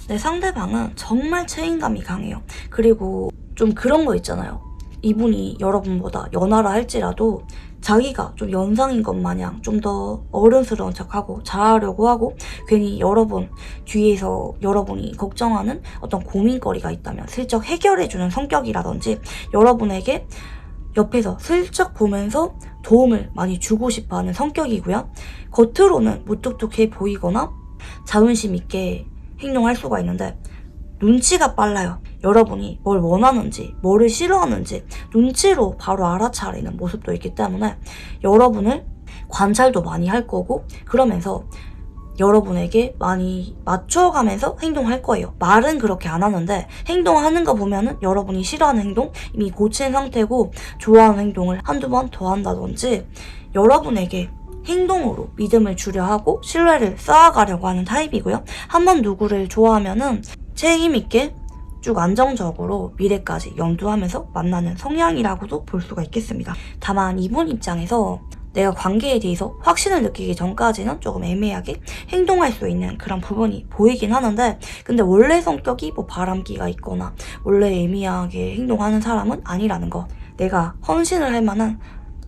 내 상대방은 정말 책임감이 강해요. 그리고 좀 그런 거 있잖아요. 이분이 여러분보다 연하라 할지라도 자기가 좀 연상인 것 마냥 좀 더 어른스러운 척하고 잘하려고 하고 괜히 여러분 뒤에서 여러분이 걱정하는 어떤 고민거리가 있다면 슬쩍 해결해주는 성격이라든지 여러분에게 옆에서 슬쩍 보면서 도움을 많이 주고 싶어하는 성격이고요. 겉으로는 무뚝뚝해 보이거나 자존심 있게 행동할 수가 있는데 눈치가 빨라요. 여러분이 뭘 원하는지, 뭐를 싫어하는지 눈치로 바로 알아차리는 모습도 있기 때문에 여러분을 관찰도 많이 할 거고, 그러면서 여러분에게 많이 맞춰가면서 행동할 거예요. 말은 그렇게 안 하는데 행동하는 거 보면은 여러분이 싫어하는 행동 이미 고친 상태고, 좋아하는 행동을 한두 번 더 한다든지 여러분에게 행동으로 믿음을 주려 하고 신뢰를 쌓아가려고 하는 타입이고요. 한번 누구를 좋아하면은 책임있게 쭉 안정적으로 미래까지 염두하면서 만나는 성향이라고도 볼 수가 있겠습니다. 다만 이분 입장에서 내가 관계에 대해서 확신을 느끼기 전까지는 조금 애매하게 행동할 수 있는 그런 부분이 보이긴 하는데, 근데 원래 성격이 뭐 바람기가 있거나 원래 애매하게 행동하는 사람은 아니라는 거, 내가 헌신을 할 만한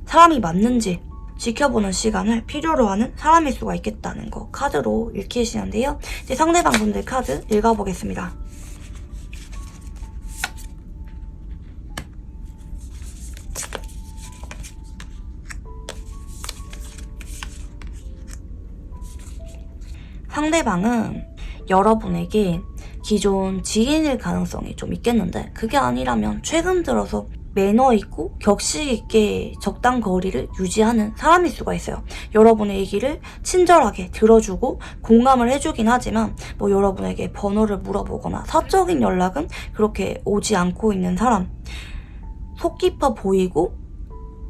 사람이 맞는지 지켜보는 시간을 필요로 하는 사람일 수가 있겠다는 거 카드로 읽히시는데요. 이제 상대방 분들 카드 읽어보겠습니다. 상대방은 여러분에게 기존 지인일 가능성이 좀 있겠는데, 그게 아니라면 최근 들어서 매너 있고 격식 있게 적당 거리를 유지하는 사람일 수가 있어요. 여러분의 얘기를 친절하게 들어주고 공감을 해주긴 하지만 뭐 여러분에게 번호를 물어보거나 사적인 연락은 그렇게 오지 않고 있는 사람, 속 깊어 보이고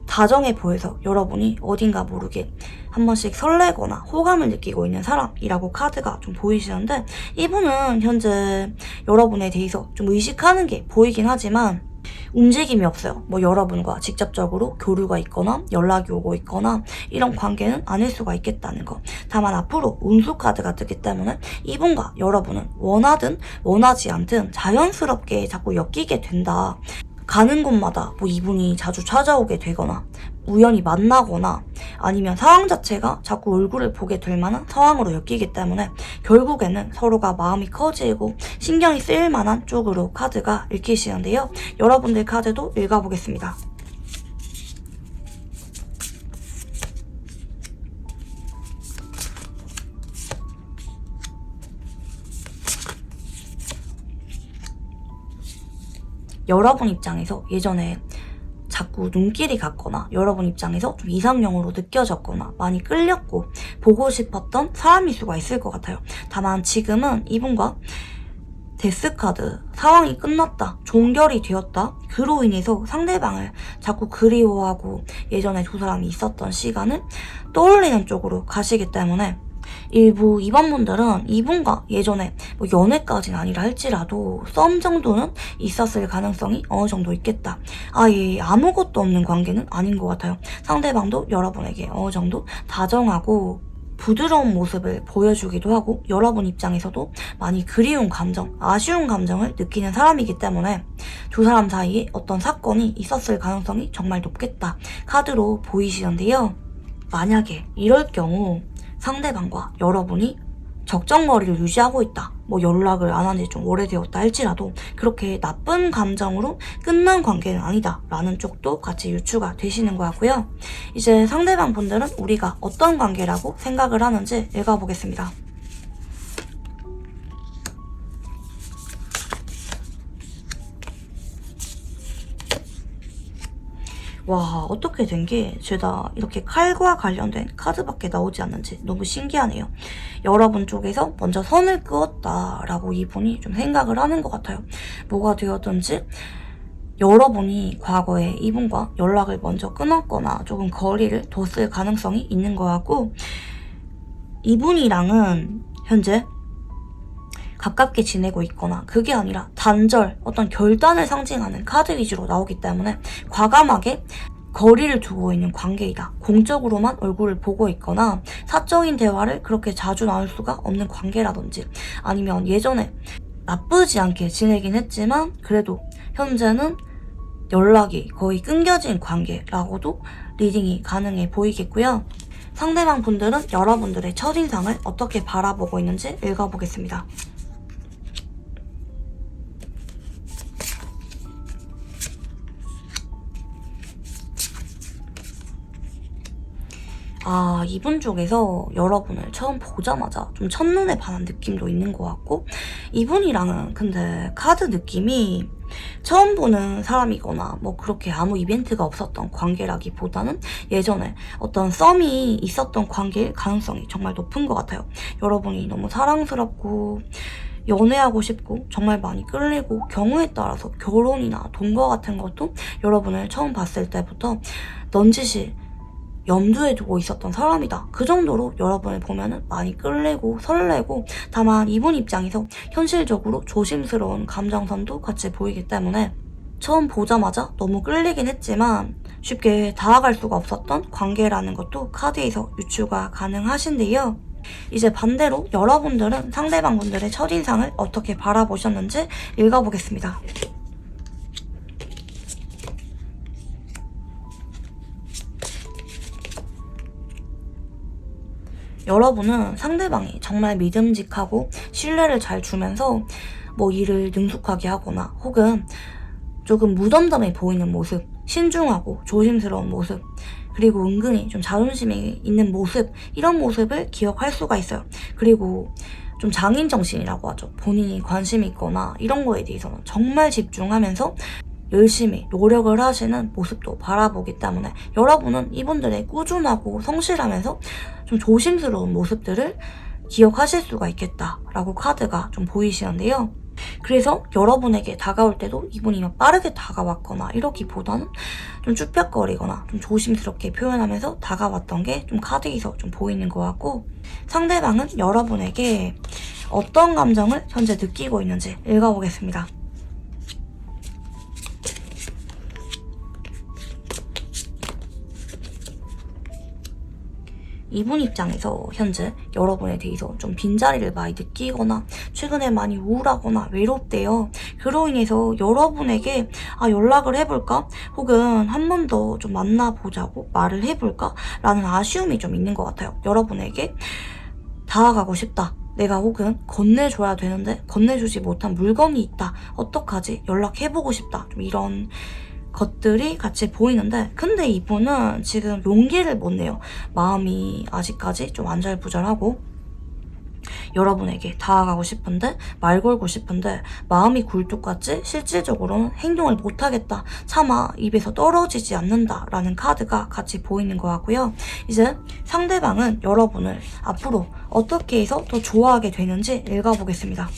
다정해 보여서 여러분이 어딘가 모르게 한 번씩 설레거나 호감을 느끼고 있는 사람이라고 카드가 좀 보이시는데, 이분은 현재 여러분에 대해서 좀 의식하는 게 보이긴 하지만 움직임이 없어요. 뭐 여러분과 직접적으로 교류가 있거나 연락이 오고 있거나 이런 관계는 아닐 수가 있겠다는 거. 다만 앞으로 운수 카드가 뜨기 때문에 이분과 여러분은 원하든 원하지 않든 자연스럽게 자꾸 엮이게 된다. 가는 곳마다 뭐 이분이 자주 찾아오게 되거나 우연히 만나거나 아니면 상황 자체가 자꾸 얼굴을 보게 될 만한 상황으로 엮이기 때문에 결국에는 서로가 마음이 커지고 신경이 쓰일 만한 쪽으로 카드가 읽히시는데요. 여러분들 카드도 읽어보겠습니다. 여러분 입장에서 예전에 자꾸 눈길이 갔거나 여러분 입장에서 좀 이상형으로 느껴졌거나 많이 끌렸고 보고 싶었던 사람일 수가 있을 것 같아요. 다만 지금은 이분과 데스카드, 상황이 끝났다, 종결이 되었다, 그로 인해서 상대방을 자꾸 그리워하고 예전에 두 사람이 있었던 시간을 떠올리는 쪽으로 가시기 때문에 일부 이번분들은 이분과 예전에 뭐 연애까지는 아니라 할지라도 썸 정도는 있었을 가능성이 어느 정도 있겠다. 아예 아무것도 없는 관계는 아닌 것 같아요. 상대방도 여러분에게 어느 정도 다정하고 부드러운 모습을 보여주기도 하고 여러분 입장에서도 많이 그리운 감정, 아쉬운 감정을 느끼는 사람이기 때문에 두 사람 사이에 어떤 사건이 있었을 가능성이 정말 높겠다 카드로 보이시는데요. 만약에 이럴 경우 상대방과 여러분이 적정거리를 유지하고 있다, 뭐 연락을 안 한 지 좀 오래되었다 할지라도 그렇게 나쁜 감정으로 끝난 관계는 아니다 라는 쪽도 같이 유추가 되시는 거 같고요. 이제 상대방 분들은 우리가 어떤 관계라고 생각을 하는지 읽어보겠습니다. 와, 어떻게 된 게 죄다 이렇게 칼과 관련된 카드밖에 나오지 않는지 너무 신기하네요. 여러분 쪽에서 먼저 선을 그었다라고 이분이 좀 생각을 하는 것 같아요. 뭐가 되었든지 여러분이 과거에 이분과 연락을 먼저 끊었거나 조금 거리를 뒀을 가능성이 있는 것 같고, 이분이랑은 현재 가깝게 지내고 있거나 그게 아니라 단절, 어떤 결단을 상징하는 카드 위주로 나오기 때문에 과감하게 거리를 두고 있는 관계이다. 공적으로만 얼굴을 보고 있거나 사적인 대화를 그렇게 자주 나눌 수가 없는 관계라든지, 아니면 예전에 나쁘지 않게 지내긴 했지만 그래도 현재는 연락이 거의 끊겨진 관계라고도 리딩이 가능해 보이겠고요. 상대방 분들은 여러분들의 첫인상을 어떻게 바라보고 있는지 읽어보겠습니다. 이분 쪽에서 여러분을 처음 보자마자 좀 첫눈에 반한 느낌도 있는 것 같고, 이분이랑은 근데 카드 느낌이 처음 보는 사람이거나 뭐 그렇게 아무 이벤트가 없었던 관계라기보다는 예전에 어떤 썸이 있었던 관계일 가능성이 정말 높은 것 같아요. 여러분이 너무 사랑스럽고 연애하고 싶고 정말 많이 끌리고, 경우에 따라서 결혼이나 동거 같은 것도 여러분을 처음 봤을 때부터 넌지시 염두에 두고 있었던 사람이다. 그 정도로 여러분을 보면은 많이 끌리고 설레고, 다만 이분 입장에서 현실적으로 조심스러운 감정선도 같이 보이기 때문에 처음 보자마자 너무 끌리긴 했지만 쉽게 다가갈 수가 없었던 관계라는 것도 카드에서 유추가 가능하신데요. 이제 반대로 여러분들은 상대방분들의 첫인상을 어떻게 바라보셨는지 읽어보겠습니다. 여러분은 상대방이 정말 믿음직하고 신뢰를 잘 주면서 뭐 일을 능숙하게 하거나 혹은 조금 무덤덤해 보이는 모습, 신중하고 조심스러운 모습, 그리고 은근히 좀 자존심이 있는 모습, 이런 모습을 기억할 수가 있어요. 그리고 좀 장인정신이라고 하죠. 본인이 관심이 있거나 이런 거에 대해서는 정말 집중하면서 열심히 노력을 하시는 모습도 바라보기 때문에 여러분은 이분들의 꾸준하고 성실하면서 좀 조심스러운 모습들을 기억하실 수가 있겠다라고 카드가 좀 보이시는데요. 그래서 여러분에게 다가올 때도 이분이 빠르게 다가왔거나 이러기보다는 좀 쭈뼛거리거나 좀 조심스럽게 표현하면서 다가왔던 게 좀 카드에서 좀 보이는 것 같고, 상대방은 여러분에게 어떤 감정을 현재 느끼고 있는지 읽어보겠습니다. 이분 입장에서 현재 여러분에 대해서 좀 빈자리를 많이 느끼거나 최근에 많이 우울하거나 외롭대요. 그로 인해서 여러분에게 연락을 해볼까? 혹은 한 번 더 좀 만나보자고 말을 해볼까? 라는 아쉬움이 좀 있는 것 같아요. 여러분에게 다가가고 싶다. 내가 혹은 건네줘야 되는데 건네주지 못한 물건이 있다. 어떡하지? 연락해보고 싶다. 좀 이런 것들이 같이 보이는데, 근데 이분은 지금 용기를 못 내요. 마음이 아직까지 좀 안절부절하고 여러분에게 다가가고 싶은데, 말 걸고 싶은데 마음이 굴뚝같이 실질적으로는 행동을 못하겠다. 차마 입에서 떨어지지 않는다 라는 카드가 같이 보이는 것 같고요. 이제 상대방은 여러분을 앞으로 어떻게 해서 더 좋아하게 되는지 읽어보겠습니다.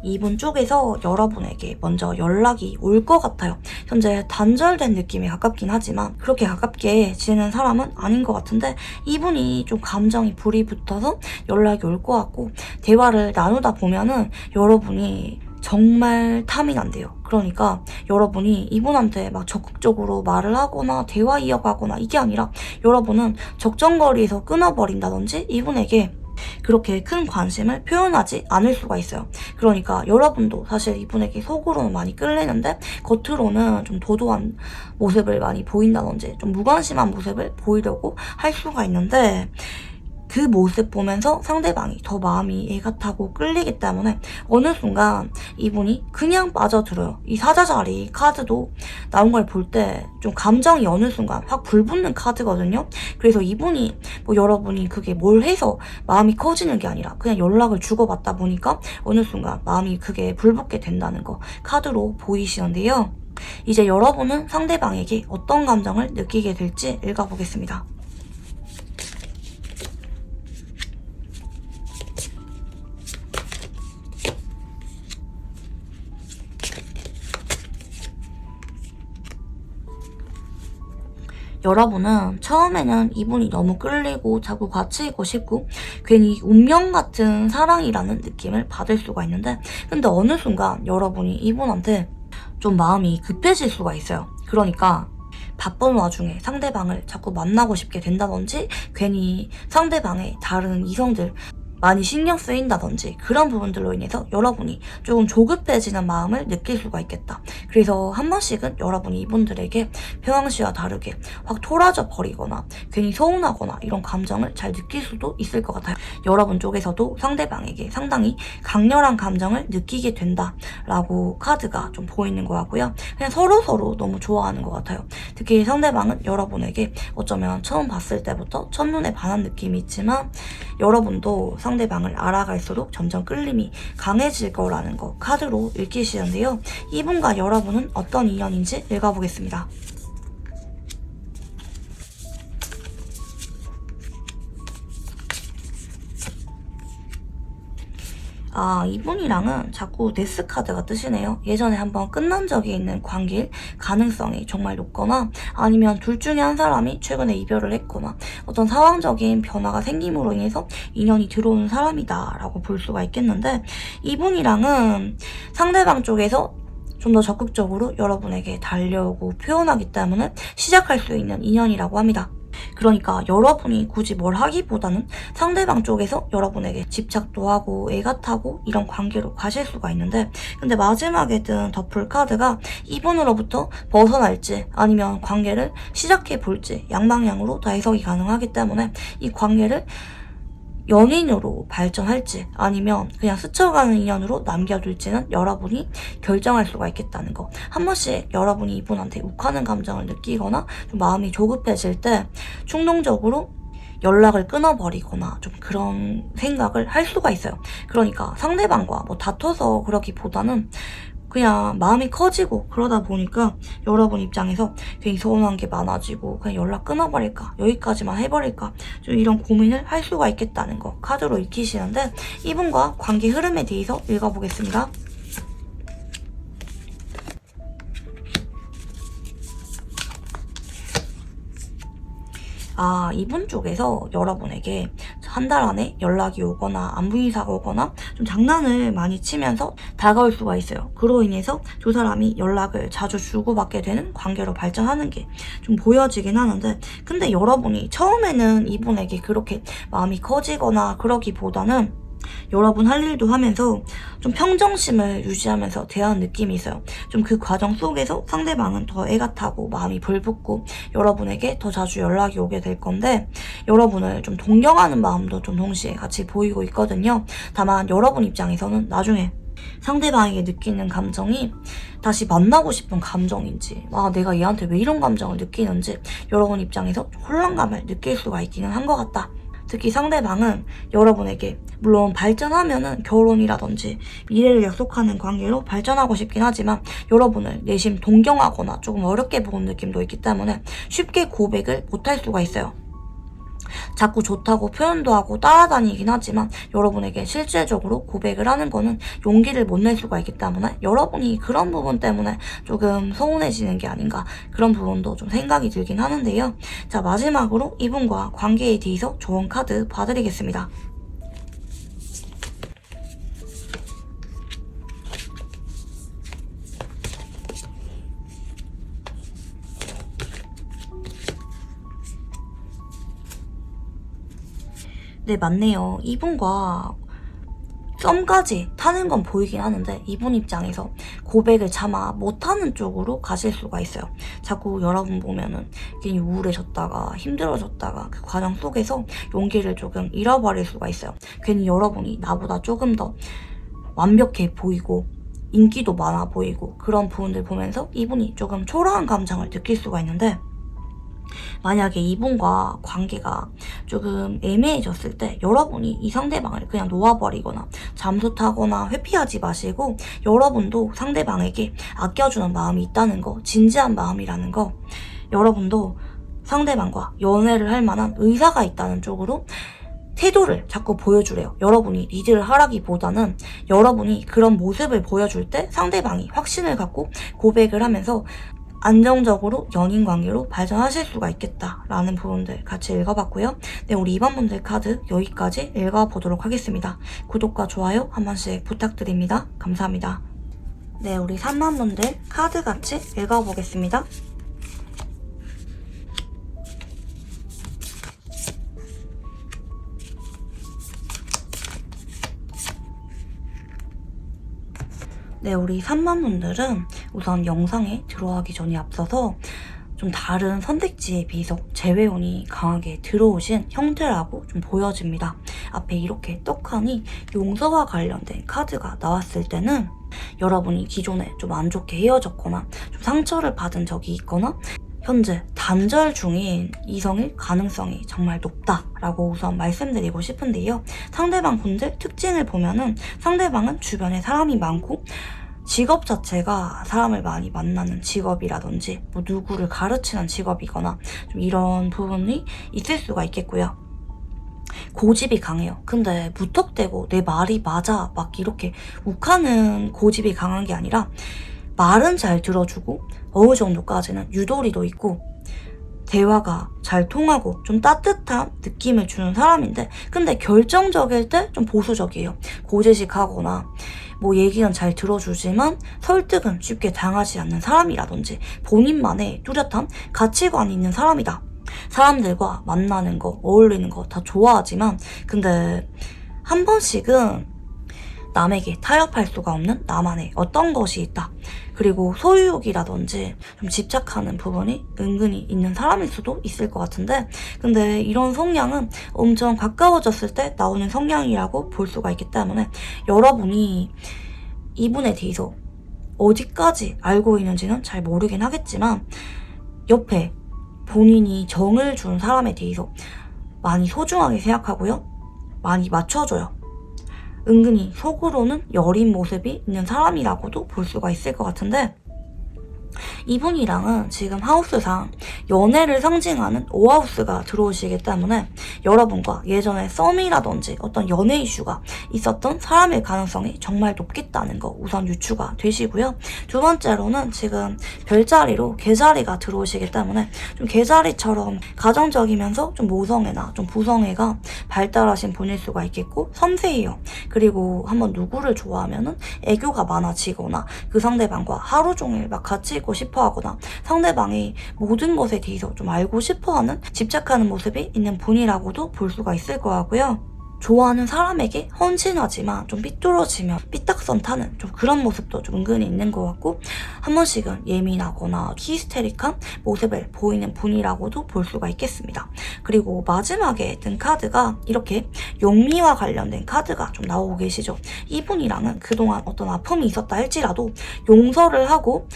이분 쪽에서 여러분에게 먼저 연락이 올 것 같아요. 현재 단절된 느낌이 가깝긴 하지만 그렇게 가깝게 지내는 사람은 아닌 것 같은데, 이분이 좀 감정이 불이 붙어서 연락이 올 것 같고, 대화를 나누다 보면은 여러분이 정말 탐이 난대요. 그러니까 여러분이 이분한테 막 적극적으로 말을 하거나 대화 이어가거나 이게 아니라 여러분은 적정거리에서 끊어버린다든지 이분에게 그렇게 큰 관심을 표현하지 않을 수가 있어요. 그러니까 여러분도 사실 이분에게 속으로는 많이 끌리는데 겉으로는 좀 도도한 모습을 많이 보인다든지 좀 무관심한 모습을 보이려고 할 수가 있는데, 그 모습 보면서 상대방이 더 마음이 애가 타고 끌리기 때문에 어느 순간 이분이 그냥 빠져들어요. 이 사자자리 카드도 나온 걸 볼 때 좀 감정이 어느 순간 확 불붙는 카드거든요. 그래서 이분이 뭐 여러분이 그게 뭘 해서 마음이 커지는 게 아니라 그냥 연락을 주고받다 보니까 어느 순간 마음이 그게 불붙게 된다는 거 카드로 보이시는데요. 이제 여러분은 상대방에게 어떤 감정을 느끼게 될지 읽어보겠습니다. 여러분은 처음에는 이분이 너무 끌리고 자꾸 같이 있고 싶고 괜히 운명 같은 사랑이라는 느낌을 받을 수가 있는데, 근데 어느 순간 여러분이 이분한테 좀 마음이 급해질 수가 있어요. 그러니까 바쁜 와중에 상대방을 자꾸 만나고 싶게 된다든지 괜히 상대방의 다른 이성들, 많이 신경 쓰인다든지 그런 부분들로 인해서 여러분이 조금 조급해지는 마음을 느낄 수가 있겠다. 그래서 한 번씩은 여러분이 이분들에게 평상시와 다르게 확 토라져 버리거나 괜히 서운하거나 이런 감정을 잘 느낄 수도 있을 것 같아요. 여러분 쪽에서도 상대방에게 상당히 강렬한 감정을 느끼게 된다라고 카드가 좀 보이는 것 같고요. 그냥 서로서로 너무 좋아하는 것 같아요. 특히 상대방은 여러분에게 어쩌면 처음 봤을 때부터 첫눈에 반한 느낌이 있지만 여러분도 상대방을 알아갈수록 점점 끌림이 강해질 거라는 거 카드로 읽히시는데요. 이분과 여러분은 어떤 인연인지 읽어보겠습니다. 이분이랑은 자꾸 데스 카드가 뜨시네요. 예전에 한번 끝난 적이 있는 관계일 가능성이 정말 높거나 아니면 둘 중에 한 사람이 최근에 이별을 했거나 어떤 상황적인 변화가 생김으로 인해서 인연이 들어오는 사람이다 라고 볼 수가 있겠는데, 이분이랑은 상대방 쪽에서 좀 더 적극적으로 여러분에게 달려오고 표현하기 때문에 시작할 수 있는 인연이라고 합니다. 그러니까 여러분이 굳이 뭘 하기보다는 상대방 쪽에서 여러분에게 집착도 하고 애가 타고 이런 관계로 가실 수가 있는데, 근데 마지막에 든 더풀 카드가 이분으로부터 벗어날지 아니면 관계를 시작해 볼지 양방향으로 다 해석이 가능하기 때문에 이 관계를 연인으로 발전할지 아니면 그냥 스쳐가는 인연으로 남겨둘지는 여러분이 결정할 수가 있겠다는 거. 한 번씩 여러분이 이분한테 욱하는 감정을 느끼거나 좀 마음이 조급해질 때 충동적으로 연락을 끊어버리거나 좀 그런 생각을 할 수가 있어요. 그러니까 상대방과 뭐 다퉈서 그러기보다는 그냥 마음이 커지고 그러다 보니까 여러분 입장에서 괜히 서운한 게 많아지고 그냥 연락 끊어버릴까, 여기까지만 해버릴까, 좀 이런 고민을 할 수가 있겠다는 거 카드로 익히시는데, 이분과 관계 흐름에 대해서 읽어보겠습니다. 이분 쪽에서 여러분에게 한 달 안에 연락이 오거나 안부 인사가 오거나 좀 장난을 많이 치면서 다가올 수가 있어요. 그로 인해서 두 사람이 연락을 자주 주고받게 되는 관계로 발전하는 게 좀 보여지긴 하는데, 근데 여러분이 처음에는 이분에게 그렇게 마음이 커지거나 그러기보다는 여러분 할 일도 하면서 좀 평정심을 유지하면서 대하는 느낌이 있어요. 좀 그 과정 속에서 상대방은 더 애가 타고 마음이 불붙고 여러분에게 더 자주 연락이 오게 될 건데, 여러분을 좀 동경하는 마음도 좀 동시에 같이 보이고 있거든요. 다만 여러분 입장에서는 나중에 상대방에게 느끼는 감정이 다시 만나고 싶은 감정인지, 내가 얘한테 왜 이런 감정을 느끼는지 여러분 입장에서 혼란감을 느낄 수가 있기는 한 것 같다. 특히 상대방은 여러분에게 물론 발전하면은 결혼이라든지 미래를 약속하는 관계로 발전하고 싶긴 하지만 여러분을 내심 동경하거나 조금 어렵게 보는 느낌도 있기 때문에 쉽게 고백을 못할 수가 있어요. 자꾸 좋다고 표현도 하고 따라다니긴 하지만 여러분에게 실질적으로 고백을 하는 거는 용기를 못 낼 수가 있기 때문에 여러분이 그런 부분 때문에 조금 서운해지는 게 아닌가, 그런 부분도 좀 생각이 들긴 하는데요. 자, 마지막으로 이분과 관계에 대해서 좋은 카드 봐드리겠습니다. 네, 맞네요. 이분과 썸까지 타는 건 보이긴 하는데 이분 입장에서 고백을 차마 못하는 쪽으로 가실 수가 있어요. 자꾸 여러분 보면은 괜히 우울해졌다가 힘들어졌다가 그 과정 속에서 용기를 조금 잃어버릴 수가 있어요. 괜히 여러분이 나보다 조금 더 완벽해 보이고 인기도 많아 보이고 그런 부분들 보면서 이분이 조금 초라한 감정을 느낄 수가 있는데, 만약에 이분과 관계가 조금 애매해졌을 때 여러분이 이 상대방을 그냥 놓아버리거나 잠수 타거나 회피하지 마시고 여러분도 상대방에게 아껴주는 마음이 있다는 거, 진지한 마음이라는 거, 여러분도 상대방과 연애를 할 만한 의사가 있다는 쪽으로 태도를 자꾸 보여주래요. 여러분이 리드를 하라기보다는 여러분이 그런 모습을 보여줄 때 상대방이 확신을 갖고 고백을 하면서 안정적으로 연인 관계로 발전하실 수가 있겠다라는 부분들 같이 읽어봤고요. 네, 우리 2번 분들 카드 여기까지 읽어보도록 하겠습니다. 구독과 좋아요 한 번씩 부탁드립니다. 감사합니다. 네, 우리 3번 분들 카드 같이 읽어보겠습니다. 네, 우리 3만 분들은 우선 영상에 들어가기 전에 앞서서 좀 다른 선택지에 비해서 재회운이 강하게 들어오신 형태라고 좀 보여집니다. 앞에 이렇게 떡하니 용서와 관련된 카드가 나왔을 때는 여러분이 기존에 좀 안 좋게 헤어졌거나 좀 상처를 받은 적이 있거나 현재 단절 중인 이성일 가능성이 정말 높다라고 우선 말씀드리고 싶은데요. 상대방 분들 특징을 보면은 상대방은 주변에 사람이 많고 직업 자체가 사람을 많이 만나는 직업이라든지 뭐 누구를 가르치는 직업이거나 좀 이런 부분이 있을 수가 있겠고요. 고집이 강해요. 근데 무턱대고 내 말이 맞아 막 이렇게 욱하는 고집이 강한 게 아니라 말은 잘 들어주고 어느 정도까지는 유도리도 있고 대화가 잘 통하고 좀 따뜻한 느낌을 주는 사람인데 근데 결정적일 때 좀 보수적이에요. 고지식하거나 뭐 얘기는 잘 들어주지만 설득은 쉽게 당하지 않는 사람이라든지 본인만의 뚜렷한 가치관이 있는 사람이다. 사람들과 만나는 거, 어울리는 거 다 좋아하지만 근데 한 번씩은 남에게 타협할 수가 없는 나만의 어떤 것이 있다. 그리고 소유욕이라든지 좀 집착하는 부분이 은근히 있는 사람일 수도 있을 것 같은데 근데 이런 성향은 엄청 가까워졌을 때 나오는 성향이라고 볼 수가 있기 때문에 여러분이 이분에 대해서 어디까지 알고 있는지는 잘 모르긴 하겠지만 옆에 본인이 정을 준 사람에 대해서 많이 소중하게 생각하고요. 많이 맞춰줘요. 은근히 속으로는 여린 모습이 있는 사람이라고도 볼 수가 있을 것 같은데 이분이랑은 지금 하우스상 연애를 상징하는 5하우스가 들어오시기 때문에 여러분과 예전에 썸이라든지 어떤 연애 이슈가 있었던 사람일 가능성이 정말 높겠다는 거 우선 유추가 되시고요. 두 번째로는 지금 별자리로 개자리가 들어오시기 때문에 좀 개자리처럼 가정적이면서 좀 모성애나 좀 부성애가 발달하신 분일 수가 있겠고 섬세해요. 그리고 한번 누구를 좋아하면은 애교가 많아지거나 그 상대방과 하루 종일 막 같이 있고 싶어 하거나 상대방이 모든 것에 대해서 좀 알고 싶어하는 집착하는 모습이 있는 분이라고도 볼 수가 있을 것 같고요. 좋아하는 사람에게 헌신하지만 좀 삐뚤어지면 삐딱선 타는 좀 그런 모습도 좀 은근히 있는 것 같고 한 번씩은 예민하거나 히스테릭한 모습을 보이는 분이라고도 볼 수가 있겠습니다. 그리고 마지막에 든 카드가 이렇게 용미와 관련된 카드가 좀 나오고 계시죠. 이분이랑은 그동안 어떤 아픔이 있었다 할지라도 용서를 하고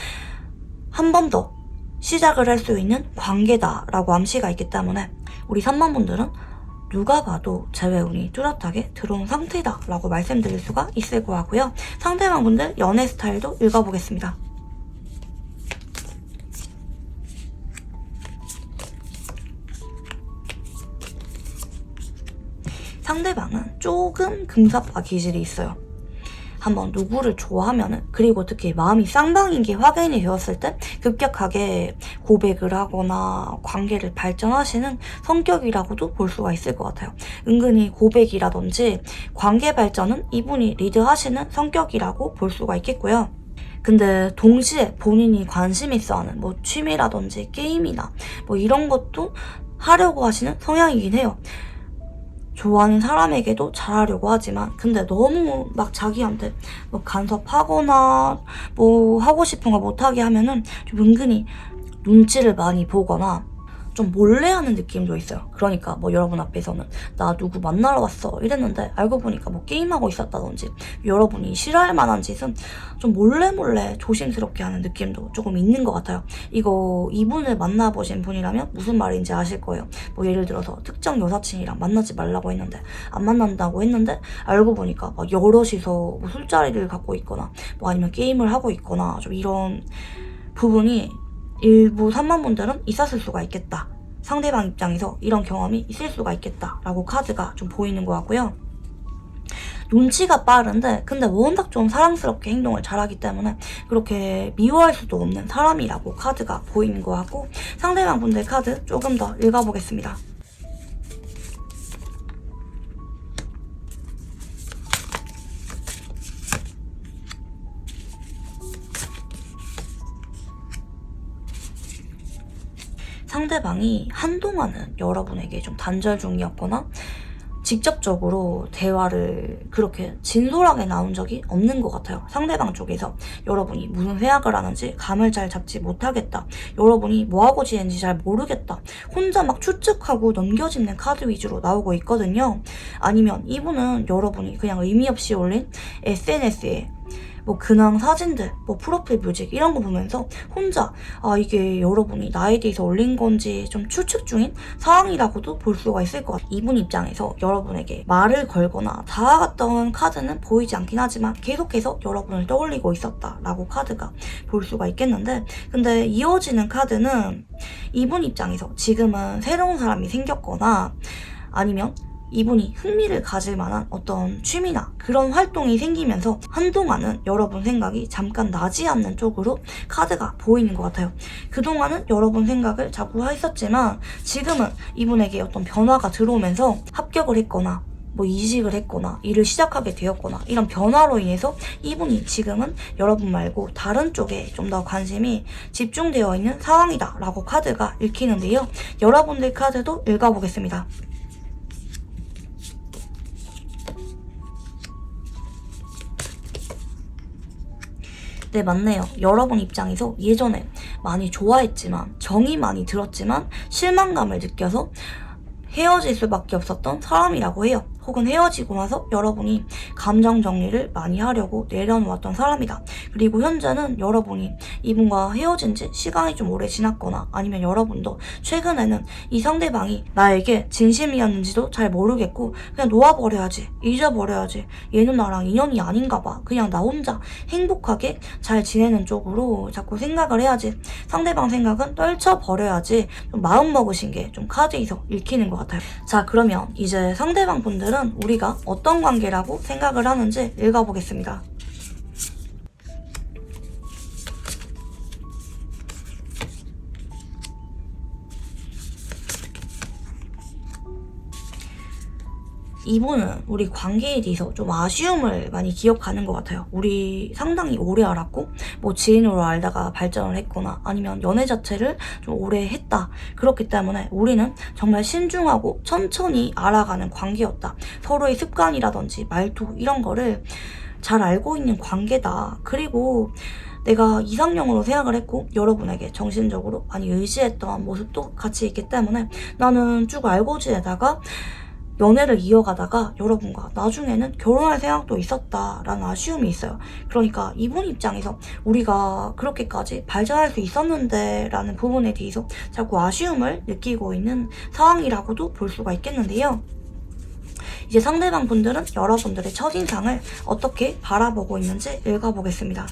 한 번 더 시작을 할 수 있는 관계다라고 암시가 있기 때문에 우리 3만 분들은 누가 봐도 재회운이 뚜렷하게 들어온 상태다라고 말씀드릴 수가 있을 것 같고요. 상대방 분들 연애 스타일도 읽어보겠습니다. 상대방은 조금 금사빠 기질이 있어요. 한번 누구를 좋아하면은 그리고 특히 마음이 쌍방인 게 확인이 되었을 때 급격하게 고백을 하거나 관계를 발전하시는 성격이라고도 볼 수가 있을 것 같아요. 은근히 고백이라든지 관계 발전은 이분이 리드하시는 성격이라고 볼 수가 있겠고요. 근데 동시에 본인이 관심 있어 하는 뭐 취미라든지 게임이나 뭐 이런 것도 하려고 하시는 성향이긴 해요. 좋아하는 사람에게도 잘하려고 하지만 근데 너무 막 자기한테 뭐 간섭하거나 뭐 하고 싶은 거 못하게 하면은 좀 은근히 눈치를 많이 보거나 좀 몰래 하는 느낌도 있어요. 그러니까 뭐 여러분 앞에서는 나 누구 만나러 왔어 이랬는데 알고 보니까 뭐 게임하고 있었다든지 여러분이 싫어할 만한 짓은 좀 몰래 조심스럽게 하는 느낌도 조금 있는 것 같아요. 이거 이분을 만나보신 분이라면 무슨 말인지 아실 거예요. 뭐 예를 들어서 특정 여사친이랑 만나지 말라고 했는데 안 만난다고 했는데 알고 보니까 막 여럿이서 뭐 술자리를 갖고 있거나 뭐 아니면 게임을 하고 있거나 좀 이런 부분이 일부 3만 분들은 있었을 수가 있겠다. 상대방 입장에서 이런 경험이 있을 수가 있겠다 라고 카드가 좀 보이는 것 같고요. 눈치가 빠른데 근데 워낙 좀 사랑스럽게 행동을 잘하기 때문에 그렇게 미워할 수도 없는 사람이라고 카드가 보이는 것 같고 상대방 분들 카드 조금 더 읽어보겠습니다. 상대방이 한동안은 여러분에게 좀 단절 중이었거나 직접적으로 대화를 그렇게 진솔하게 나온 적이 없는 것 같아요. 상대방 쪽에서 여러분이 무슨 생각을 하는지 감을 잘 잡지 못하겠다, 여러분이 뭐하고 지내는지 잘 모르겠다, 혼자 막 추측하고 넘겨짚는 카드 위주로 나오고 있거든요. 아니면 이분은 여러분이 그냥 의미 없이 올린 SNS에 뭐 근황 사진들, 뭐 프로필 뮤직 이런 거 보면서 혼자 이게 여러분이 나에 대해서 올린 건지 좀 추측 중인 상황이라고도 볼 수가 있을 것 같아요. 이분 입장에서 여러분에게 말을 걸거나 다가갔던 카드는 보이지 않긴 하지만 계속해서 여러분을 떠올리고 있었다라고 카드가 볼 수가 있겠는데, 근데 이어지는 카드는 이분 입장에서 지금은 새로운 사람이 생겼거나 아니면 이분이 흥미를 가질 만한 어떤 취미나 그런 활동이 생기면서 한동안은 여러분 생각이 잠깐 나지 않는 쪽으로 카드가 보이는 것 같아요. 그동안은 여러분 생각을 자꾸 했었지만 지금은 이분에게 어떤 변화가 들어오면서 합격을 했거나 뭐 이직을 했거나 일을 시작하게 되었거나 이런 변화로 인해서 이분이 지금은 여러분 말고 다른 쪽에 좀 더 관심이 집중되어 있는 상황이다 라고 카드가 읽히는데요. 여러분들 카드도 읽어보겠습니다. 네, 맞네요. 여러분 입장에서 예전에 많이 좋아했지만 정이 많이 들었지만 실망감을 느껴서 헤어질 수밖에 없었던 사람이라고 해요. 혹은 헤어지고 나서 여러분이 감정 정리를 많이 하려고 내려놓았던 사람이다. 그리고 현재는 여러분이 이분과 헤어진 지 시간이 좀 오래 지났거나 아니면 여러분도 최근에는 이 상대방이 나에게 진심이었는지도 잘 모르겠고 그냥 놓아버려야지, 잊어버려야지, 얘는 나랑 인연이 아닌가 봐, 그냥 나 혼자 행복하게 잘 지내는 쪽으로 자꾸 생각을 해야지, 상대방 생각은 떨쳐버려야지 좀 마음먹으신 게 좀 카드에서 읽히는 것 같아요. 자, 그러면 이제 상대방 분들은 우리가 어떤 관계라고 생각을 하는지 읽어보겠습니다. 이분은 우리 관계에 대해서 좀 아쉬움을 많이 기억하는 것 같아요. 우리 상당히 오래 알았고 뭐 지인으로 알다가 발전을 했거나 아니면 연애 자체를 좀 오래 했다. 그렇기 때문에 우리는 정말 신중하고 천천히 알아가는 관계였다. 서로의 습관이라든지 말투 이런 거를 잘 알고 있는 관계다. 그리고 내가 이상형으로 생각을 했고 여러분에게 정신적으로 많이 의지했던 모습도 같이 있기 때문에 나는 쭉 알고 지내다가 연애를 이어가다가 여러분과 나중에는 결혼할 생각도 있었다라는 아쉬움이 있어요. 그러니까 이분 입장에서 우리가 그렇게까지 발전할 수 있었는데 라는 부분에 대해서 자꾸 아쉬움을 느끼고 있는 상황이라고도 볼 수가 있겠는데요. 이제 상대방 분들은 여러분들의 첫인상을 어떻게 바라보고 있는지 읽어보겠습니다.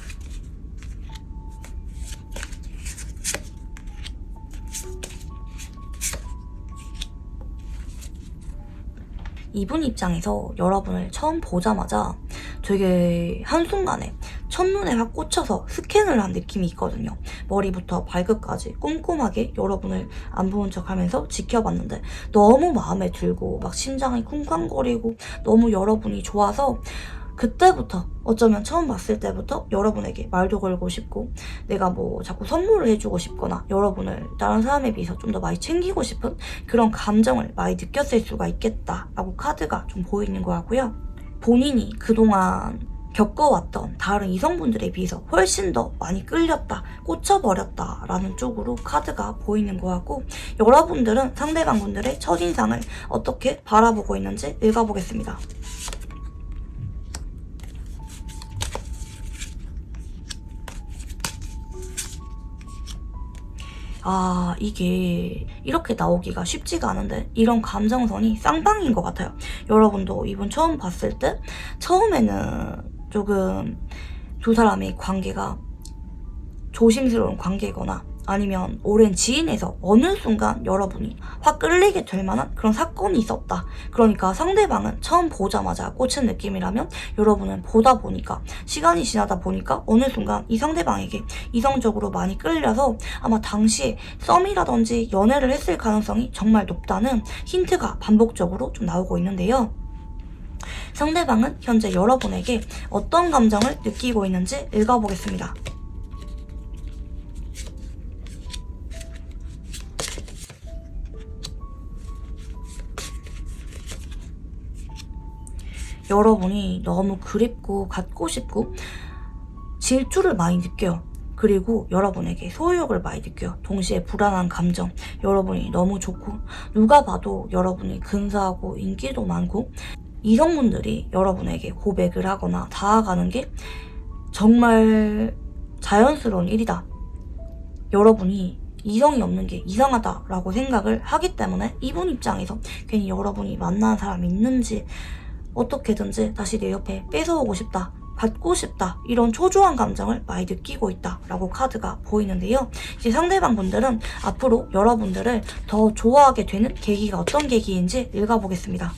이분 입장에서 여러분을 처음 보자마자 되게 한순간에 첫눈에 확 꽂혀서 스캔을 한 느낌이 있거든요. 머리부터 발끝까지 꼼꼼하게 여러분을 안 보는 척 하면서 지켜봤는데 너무 마음에 들고 막 심장이 쿵쾅거리고 너무 여러분이 좋아서 그때부터 어쩌면 처음 봤을 때부터 여러분에게 말도 걸고 싶고 내가 뭐 자꾸 선물을 해주고 싶거나 여러분을 다른 사람에 비해서 좀 더 많이 챙기고 싶은 그런 감정을 많이 느꼈을 수가 있겠다라고 카드가 좀 보이는 거 같고요. 본인이 그동안 겪어왔던 다른 이성분들에 비해서 훨씬 더 많이 끌렸다, 꽂혀버렸다라는 쪽으로 카드가 보이는 것 같고 여러분들은 상대방 분들의 첫인상을 어떻게 바라보고 있는지 읽어보겠습니다. 이게 이렇게 나오기가 쉽지가 않은데 이런 감정선이 쌍방인 것 같아요. 여러분도 이분 처음 봤을 때 처음에는 조금 두 사람의 관계가 조심스러운 관계거나 아니면 오랜 지인에서 어느 순간 여러분이 확 끌리게 될 만한 그런 사건이 있었다. 그러니까 상대방은 처음 보자마자 꽂힌 느낌이라면 여러분은 보다 보니까 시간이 지나다 보니까 어느 순간 이 상대방에게 이성적으로 많이 끌려서 아마 당시에 썸이라든지 연애를 했을 가능성이 정말 높다는 힌트가 반복적으로 좀 나오고 있는데요. 상대방은 현재 여러분에게 어떤 감정을 느끼고 있는지 읽어보겠습니다. 여러분이 너무 그립고 갖고 싶고 질투를 많이 느껴요. 그리고 여러분에게 소유욕을 많이 느껴요. 동시에 불안한 감정, 여러분이 너무 좋고 누가 봐도 여러분이 근사하고 인기도 많고 이성분들이 여러분에게 고백을 하거나 다가가는 게 정말 자연스러운 일이다. 여러분이 이성이 없는 게 이상하다라고 생각을 하기 때문에 이분 입장에서 괜히 여러분이 만나는 사람이 있는지 어떻게든지 다시 내 옆에 뺏어오고 싶다, 받고 싶다, 이런 초조한 감정을 많이 느끼고 있다라고 카드가 보이는데요. 이제 상대방 분들은 앞으로 여러분들을 더 좋아하게 되는 계기가 어떤 계기인지 읽어보겠습니다.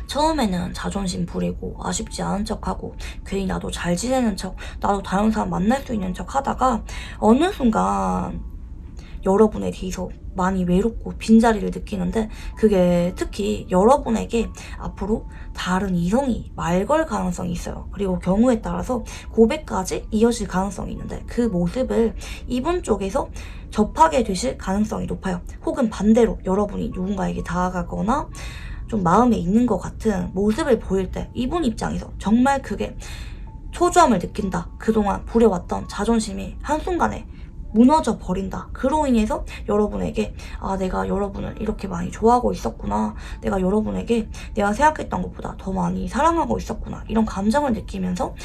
처음에는 자존심 부리고 아쉽지 않은 척하고 괜히 나도 잘 지내는 척, 나도 다른 사람 만날 수 있는 척 하다가 어느 순간 여러분에 대해서 많이 외롭고 빈자리를 느끼는데, 그게 특히 여러분에게 앞으로 다른 이성이 말 걸 가능성이 있어요. 그리고 경우에 따라서 고백까지 이어질 가능성이 있는데 그 모습을 이분 쪽에서 접하게 되실 가능성이 높아요. 혹은 반대로 여러분이 누군가에게 다가가거나 좀 마음에 있는 것 같은 모습을 보일 때 이분 입장에서 정말 그게 초조함을 느낀다. 그동안 부려왔던 자존심이 한순간에 무너져 버린다. 그로 인해서 여러분에게 내가 여러분을 이렇게 많이 좋아하고 있었구나, 내가 여러분에게 내가 생각했던 것보다 더 많이 사랑하고 있었구나, 이런 감정을 느끼면서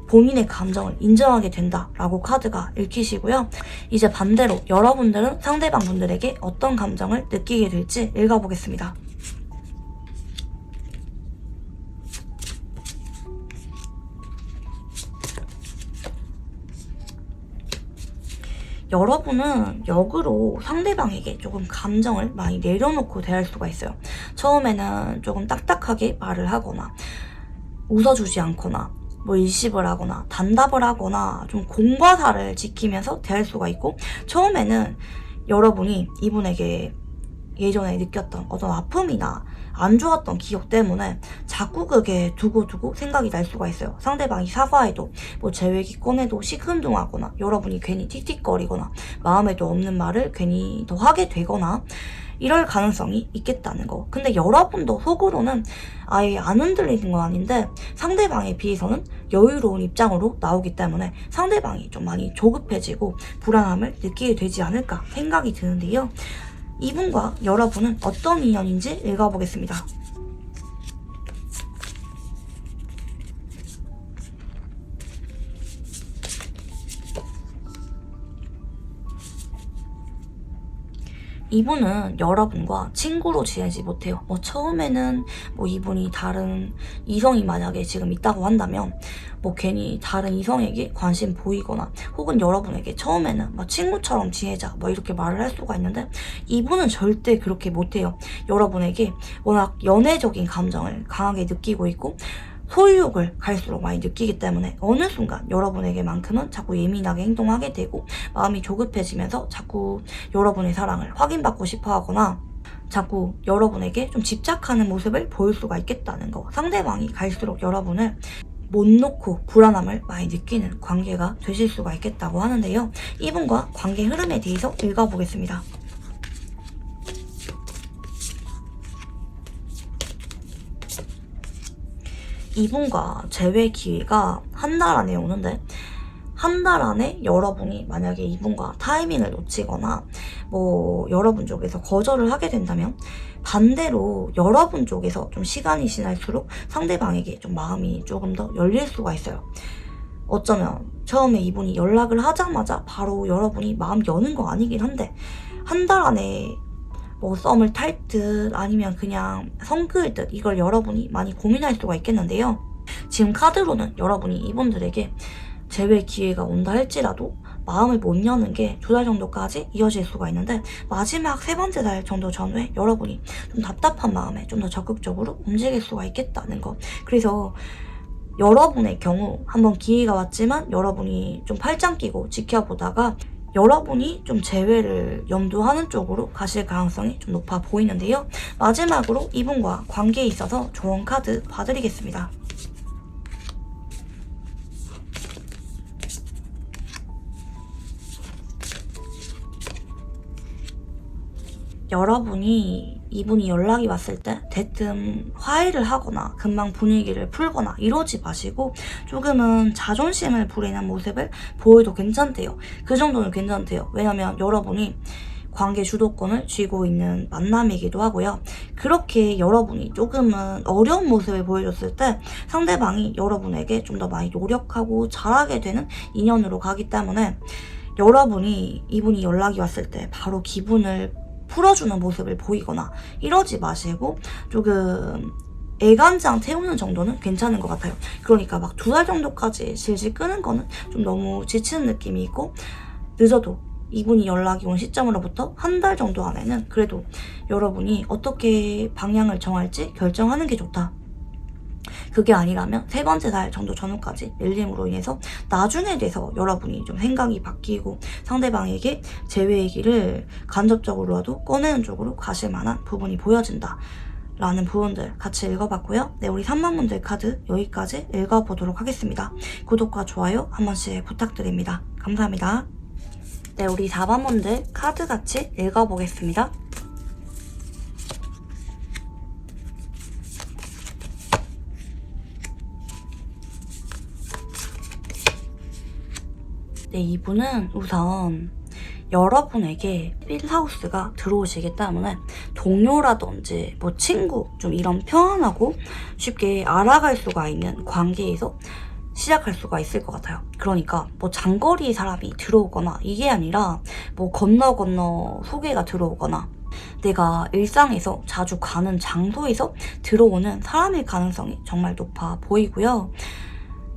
본인의 감정을 인정하게 된다라고 카드가 읽히시고요. 이제 반대로 여러분들은 상대방 분들에게 어떤 감정을 느끼게 될지 읽어보겠습니다. 여러분은 역으로 상대방에게 조금 감정을 많이 내려놓고 대할 수가 있어요. 처음에는 조금 딱딱하게 말을 하거나 웃어주지 않거나 뭐 일십을 하거나 단답을 하거나 좀 공과사를 지키면서 대할 수가 있고, 처음에는 여러분이 이분에게 예전에 느꼈던 어떤 아픔이나 안 좋았던 기억 때문에 자꾸 그게 두고두고 생각이 날 수가 있어요. 상대방이 사과해도 뭐 재회기 꺼내도 시큰둥하거나 여러분이 괜히 틱틱거리거나 마음에도 없는 말을 괜히 더 하게 되거나 이럴 가능성이 있겠다는 거. 근데 여러분도 속으로는 아예 안 흔들리는 건 아닌데 상대방에 비해서는 여유로운 입장으로 나오기 때문에 상대방이 좀 많이 조급해지고 불안함을 느끼게 되지 않을까 생각이 드는데요. 이분과 여러분은 어떤 인연인지 읽어보겠습니다. 이분은 여러분과 친구로 지내지 못해요. 처음에는 이분이 다른 이성이 만약에 지금 있다고 한다면 괜히 다른 이성에게 관심 보이거나 혹은 여러분에게 처음에는 친구처럼 지내자 이렇게 말을 할 수가 있는데, 이분은 절대 그렇게 못해요. 여러분에게 워낙 연애적인 감정을 강하게 느끼고 있고 소유욕을 갈수록 많이 느끼기 때문에 어느 순간 여러분에게만큼은 자꾸 예민하게 행동하게 되고 마음이 조급해지면서 자꾸 여러분의 사랑을 확인받고 싶어 하거나 자꾸 여러분에게 좀 집착하는 모습을 보일 수가 있겠다는 거. 상대방이 갈수록 여러분을 못 놓고 불안함을 많이 느끼는 관계가 되실 수가 있겠다고 하는데요. 이분과 관계 흐름에 대해서 읽어보겠습니다. 이분과 재회 기회가 한 달 안에 오는데, 한 달 안에 여러분이 만약에 이분과 타이밍을 놓치거나 여러분 쪽에서 거절을 하게 된다면 반대로 여러분 쪽에서 좀 시간이 지날수록 상대방에게 좀 마음이 조금 더 열릴 수가 있어요. 어쩌면 처음에 이분이 연락을 하자마자 바로 여러분이 마음 여는 거 아니긴 한데 한 달 안에 썸을 탈 듯 아니면 그냥 성그을 듯 이걸 여러분이 많이 고민할 수가 있겠는데요. 지금 카드로는 여러분이 이분들에게 재회 기회가 온다 할지라도 마음을 못 여는 게 2달 정도까지 이어질 수가 있는데, 마지막 3번째 달 정도 전후에 여러분이 좀 답답한 마음에 좀 더 적극적으로 움직일 수가 있겠다는 거. 그래서 여러분의 경우 한번 기회가 왔지만 여러분이 좀 팔짱 끼고 지켜보다가 여러분이 좀 재회를 염두하는 쪽으로 가실 가능성이 좀 높아 보이는데요. 마지막으로 이분과 관계에 있어서 조언 카드 봐드리겠습니다. 여러분이 이분이 연락이 왔을 때 대뜸 화해를 하거나 금방 분위기를 풀거나 이러지 마시고 조금은 자존심을 부리는 모습을 보여도 괜찮대요. 그 정도는 괜찮대요. 왜냐면 여러분이 관계 주도권을 쥐고 있는 만남이기도 하고요. 그렇게 여러분이 조금은 어려운 모습을 보여줬을 때 상대방이 여러분에게 좀 더 많이 노력하고 잘하게 되는 인연으로 가기 때문에 여러분이 이분이 연락이 왔을 때 바로 기분을 풀어주는 모습을 보이거나 이러지 마시고 조금 애간장 태우는 정도는 괜찮은 것 같아요. 그러니까 막 2달 정도까지 질질 끄는 거는 좀 너무 지치는 느낌이 있고 늦어도 이분이 연락이 온 시점으로부터 1달 정도 안에는 그래도 여러분이 어떻게 방향을 정할지 결정하는 게 좋다. 그게 아니라면 3번째 달 정도 전후까지 밀림으로 인해서 나중에 돼서 여러분이 좀 생각이 바뀌고 상대방에게 재회 얘기를 간접적으로라도 꺼내는 쪽으로 가실 만한 부분이 보여진다. 라는 부분들 같이 읽어봤고요. 네, 우리 3만 분들 카드 여기까지 읽어보도록 하겠습니다. 구독과 좋아요 한 번씩 부탁드립니다. 감사합니다. 네, 우리 4번 분들 카드 같이 읽어보겠습니다. 네, 이분은 우선 여러분에게 필하우스가 들어오시기 때문에 동료라든지 뭐 친구 좀 이런 편안하고 쉽게 알아갈 수가 있는 관계에서 시작할 수가 있을 것 같아요. 그러니까 뭐 장거리 사람이 들어오거나 이게 아니라 뭐 건너 소개가 들어오거나 내가 일상에서 자주 가는 장소에서 들어오는 사람일 가능성이 정말 높아 보이고요.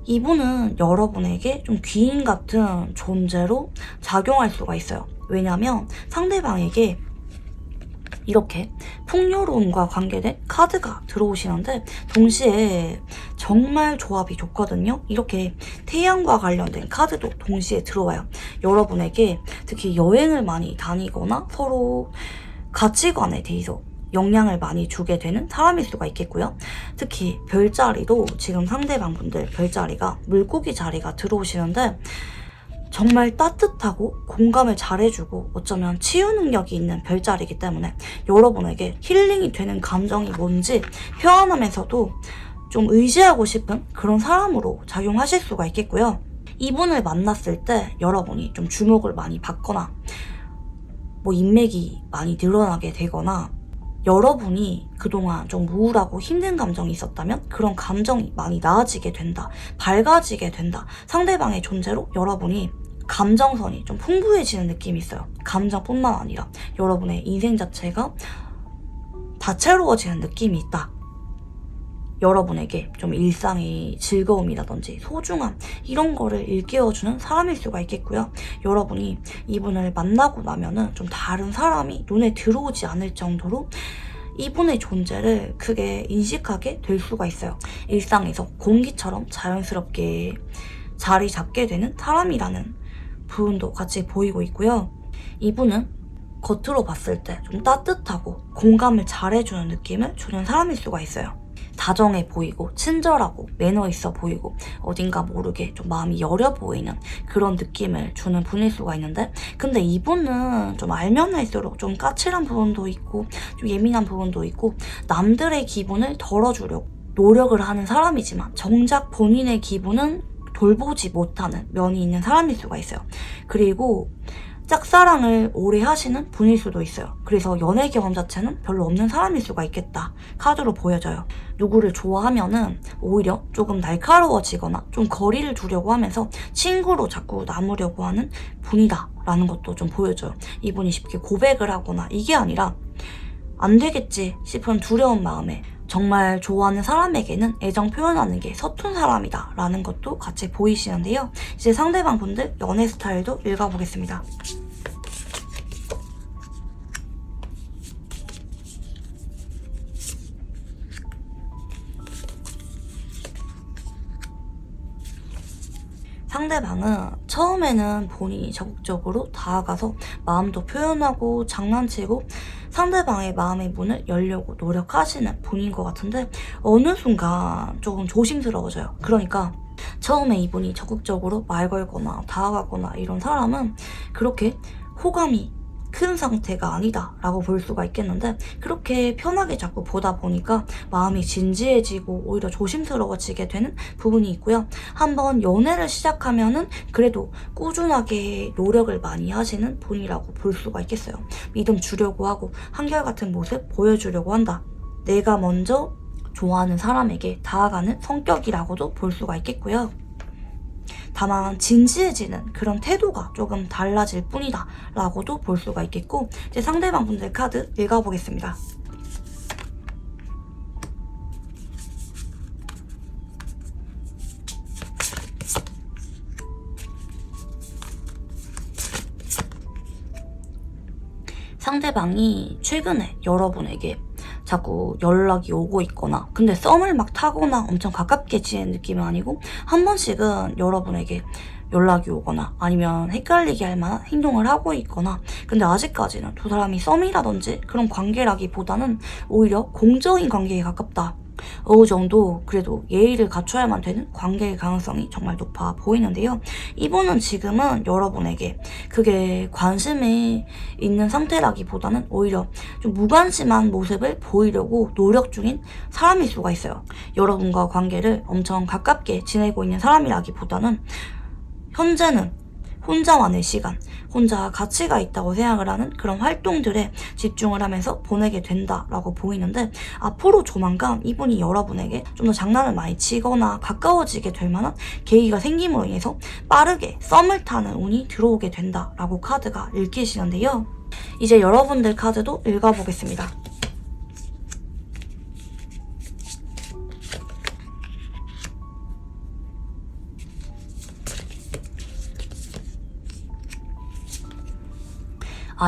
이분은 여러분에게 좀 귀인 같은 존재로 작용할 수가 있어요. 왜냐면 상대방에게 이렇게 풍요로움과 관계된 카드가 들어오시는데 동시에 정말 조합이 좋거든요. 이렇게 태양과 관련된 카드도 동시에 들어와요. 여러분에게 특히 여행을 많이 다니거나 서로 가치관에 대해서 영향을 많이 주게 되는 사람일 수가 있겠고요. 특히 별자리도 지금 상대방 분들 별자리가 물고기 자리가 들어오시는데 정말 따뜻하고 공감을 잘해주고 어쩌면 치유 능력이 있는 별자리이기 때문에 여러분에게 힐링이 되는 감정이 뭔지 표현하면서도 좀 의지하고 싶은 그런 사람으로 작용하실 수가 있겠고요. 이분을 만났을 때 여러분이 좀 주목을 많이 받거나 뭐 인맥이 많이 늘어나게 되거나 여러분이 그동안 좀 우울하고 힘든 감정이 있었다면 그런 감정이 많이 나아지게 된다. 밝아지게 된다. 상대방의 존재로 여러분이 감정선이 좀 풍부해지는 느낌이 있어요. 감정뿐만 아니라 여러분의 인생 자체가 다채로워지는 느낌이 있다. 여러분에게 좀 일상의 즐거움이라든지 소중함 이런 거를 일깨워주는 사람일 수가 있겠고요. 여러분이 이분을 만나고 나면은 좀 다른 사람이 눈에 들어오지 않을 정도로 이분의 존재를 크게 인식하게 될 수가 있어요. 일상에서 공기처럼 자연스럽게 자리 잡게 되는 사람이라는 부분도 같이 보이고 있고요. 이분은 겉으로 봤을 때 좀 따뜻하고 공감을 잘해주는 느낌을 주는 사람일 수가 있어요. 다정해 보이고 친절하고 매너 있어 보이고 어딘가 모르게 좀 마음이 여려 보이는 그런 느낌을 주는 분일 수가 있는데 근데 이분은 좀 알면 할수록 좀 까칠한 부분도 있고 좀 예민한 부분도 있고 남들의 기분을 덜어주려고 노력을 하는 사람이지만 정작 본인의 기분은 돌보지 못하는 면이 있는 사람일 수가 있어요. 그리고 짝사랑을 오래 하시는 분일 수도 있어요. 그래서 연애 경험 자체는 별로 없는 사람일 수가 있겠다. 카드로 보여져요. 누구를 좋아하면은 오히려 조금 날카로워지거나 좀 거리를 두려고 하면서 친구로 자꾸 남으려고 하는 분이다 라는 것도 좀 보여줘요. 이분이 쉽게 고백을 하거나 이게 아니라 안 되겠지 싶은 두려운 마음에 정말 좋아하는 사람에게는 애정 표현하는 게 서툰 사람이다 라는 것도 같이 보이시는데요. 이제 상대방 분들 연애 스타일도 읽어보겠습니다. 상대방은 처음에는 본인이 적극적으로 다가가서 마음도 표현하고 장난치고 상대방의 마음의 문을 열려고 노력하시는 분인 것 같은데 어느 순간 조금 조심스러워져요. 그러니까 처음에 이분이 적극적으로 말 걸거나 다가가거나 이런 사람은 그렇게 호감이 큰 상태가 아니다 라고 볼 수가 있겠는데, 그렇게 편하게 자꾸 보다 보니까 마음이 진지해지고 오히려 조심스러워지게 되는 부분이 있고요. 한번 연애를 시작하면은 그래도 꾸준하게 노력을 많이 하시는 분이라고 볼 수가 있겠어요. 믿음 주려고 하고 한결같은 모습 보여주려고 한다. 내가 먼저 좋아하는 사람에게 다가가는 성격이라고도 볼 수가 있겠고요. 다만 진지해지는 그런 태도가 조금 달라질 뿐이다 라고도 볼 수가 있겠고, 이제 상대방 분들 카드 읽어보겠습니다. 상대방이 최근에 여러분에게 자꾸 연락이 오고 있거나, 근데 썸을 막 타거나 엄청 가깝게 지낸 느낌은 아니고 한 번씩은 여러분에게 연락이 오거나 아니면 헷갈리게 할 만한 행동을 하고 있거나, 근데 아직까지는 두 사람이 썸이라든지 그런 관계라기보다는 오히려 공적인 관계에 가깝다. 어느 정도 그래도 예의를 갖춰야만 되는 관계일 가능성이 정말 높아 보이는데요. 이분은 지금은 여러분에게 그게 관심이 있는 상태라기보다는 오히려 좀 무관심한 모습을 보이려고 노력 중인 사람일 수가 있어요. 여러분과 관계를 엄청 가깝게 지내고 있는 사람이라기보다는 현재는 혼자만의 시간, 혼자 가치가 있다고 생각을 하는 그런 활동들에 집중을 하면서 보내게 된다라고 보이는데, 앞으로 조만간 이분이 여러분에게 좀 더 장난을 많이 치거나 가까워지게 될 만한 계기가 생김으로 인해서 빠르게 썸을 타는 운이 들어오게 된다라고 카드가 읽히시는데요. 이제 여러분들 카드도 읽어보겠습니다.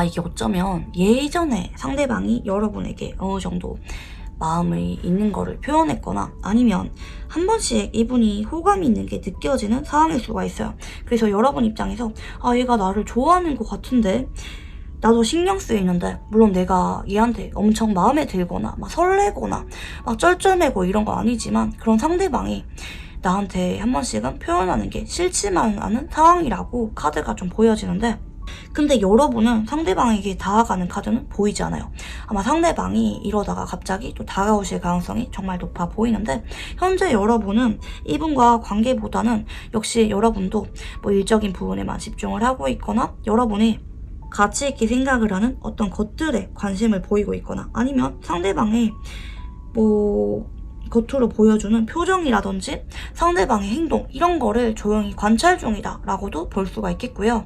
이게 어쩌면 예전에 상대방이 여러분에게 어느 정도 마음이 있는 거를 표현했거나, 아니면 한 번씩 이분이 호감이 있는 게 느껴지는 상황일 수가 있어요. 그래서 여러분 입장에서 얘가 나를 좋아하는 것 같은데, 나도 신경 쓰이는데, 물론 내가 얘한테 엄청 마음에 들거나 막 설레거나 막 쩔쩔매고 이런 건 아니지만, 그런 상대방이 나한테 한 번씩은 표현하는 게 싫지만 않은 상황이라고 카드가 좀 보여지는데, 근데 여러분은 상대방에게 다가가는 카드는 보이지 않아요. 아마 상대방이 이러다가 갑자기 또 다가오실 가능성이 정말 높아 보이는데, 현재 여러분은 이분과 관계보다는 역시 여러분도 뭐 일적인 부분에만 집중을 하고 있거나, 여러분이 가치 있게 생각을 하는 어떤 것들에 관심을 보이고 있거나, 아니면 상대방의 겉으로 보여주는 표정이라든지 상대방의 행동, 이런 거를 조용히 관찰 중이다 라고도 볼 수가 있겠고요.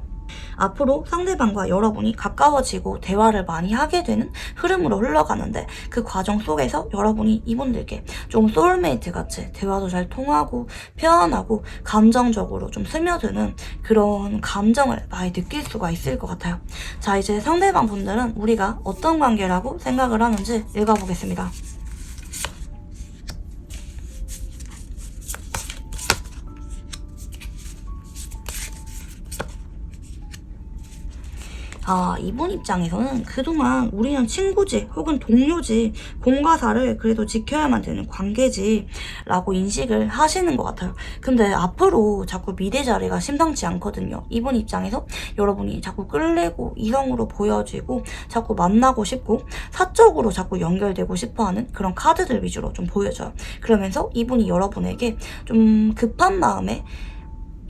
앞으로 상대방과 여러분이 가까워지고 대화를 많이 하게 되는 흐름으로 흘러가는데, 그 과정 속에서 여러분이 이분들께 좀 소울메이트 같이 대화도 잘 통하고 편안하고 감정적으로 좀 스며드는 그런 감정을 많이 느낄 수가 있을 것 같아요. 자, 이제 상대방 분들은 우리가 어떤 관계라고 생각을 하는지 읽어보겠습니다. 이분 입장에서는 그동안 우리는 친구지 혹은 동료지, 공과사를 그래도 지켜야만 되는 관계지 라고 인식을 하시는 것 같아요. 근데 앞으로 자꾸 미래 자리가 심상치 않거든요. 이분 입장에서 여러분이 자꾸 끌리고 이성으로 보여지고 자꾸 만나고 싶고 사적으로 자꾸 연결되고 싶어하는 그런 카드들 위주로 좀 보여져요. 그러면서 이분이 여러분에게 좀 급한 마음에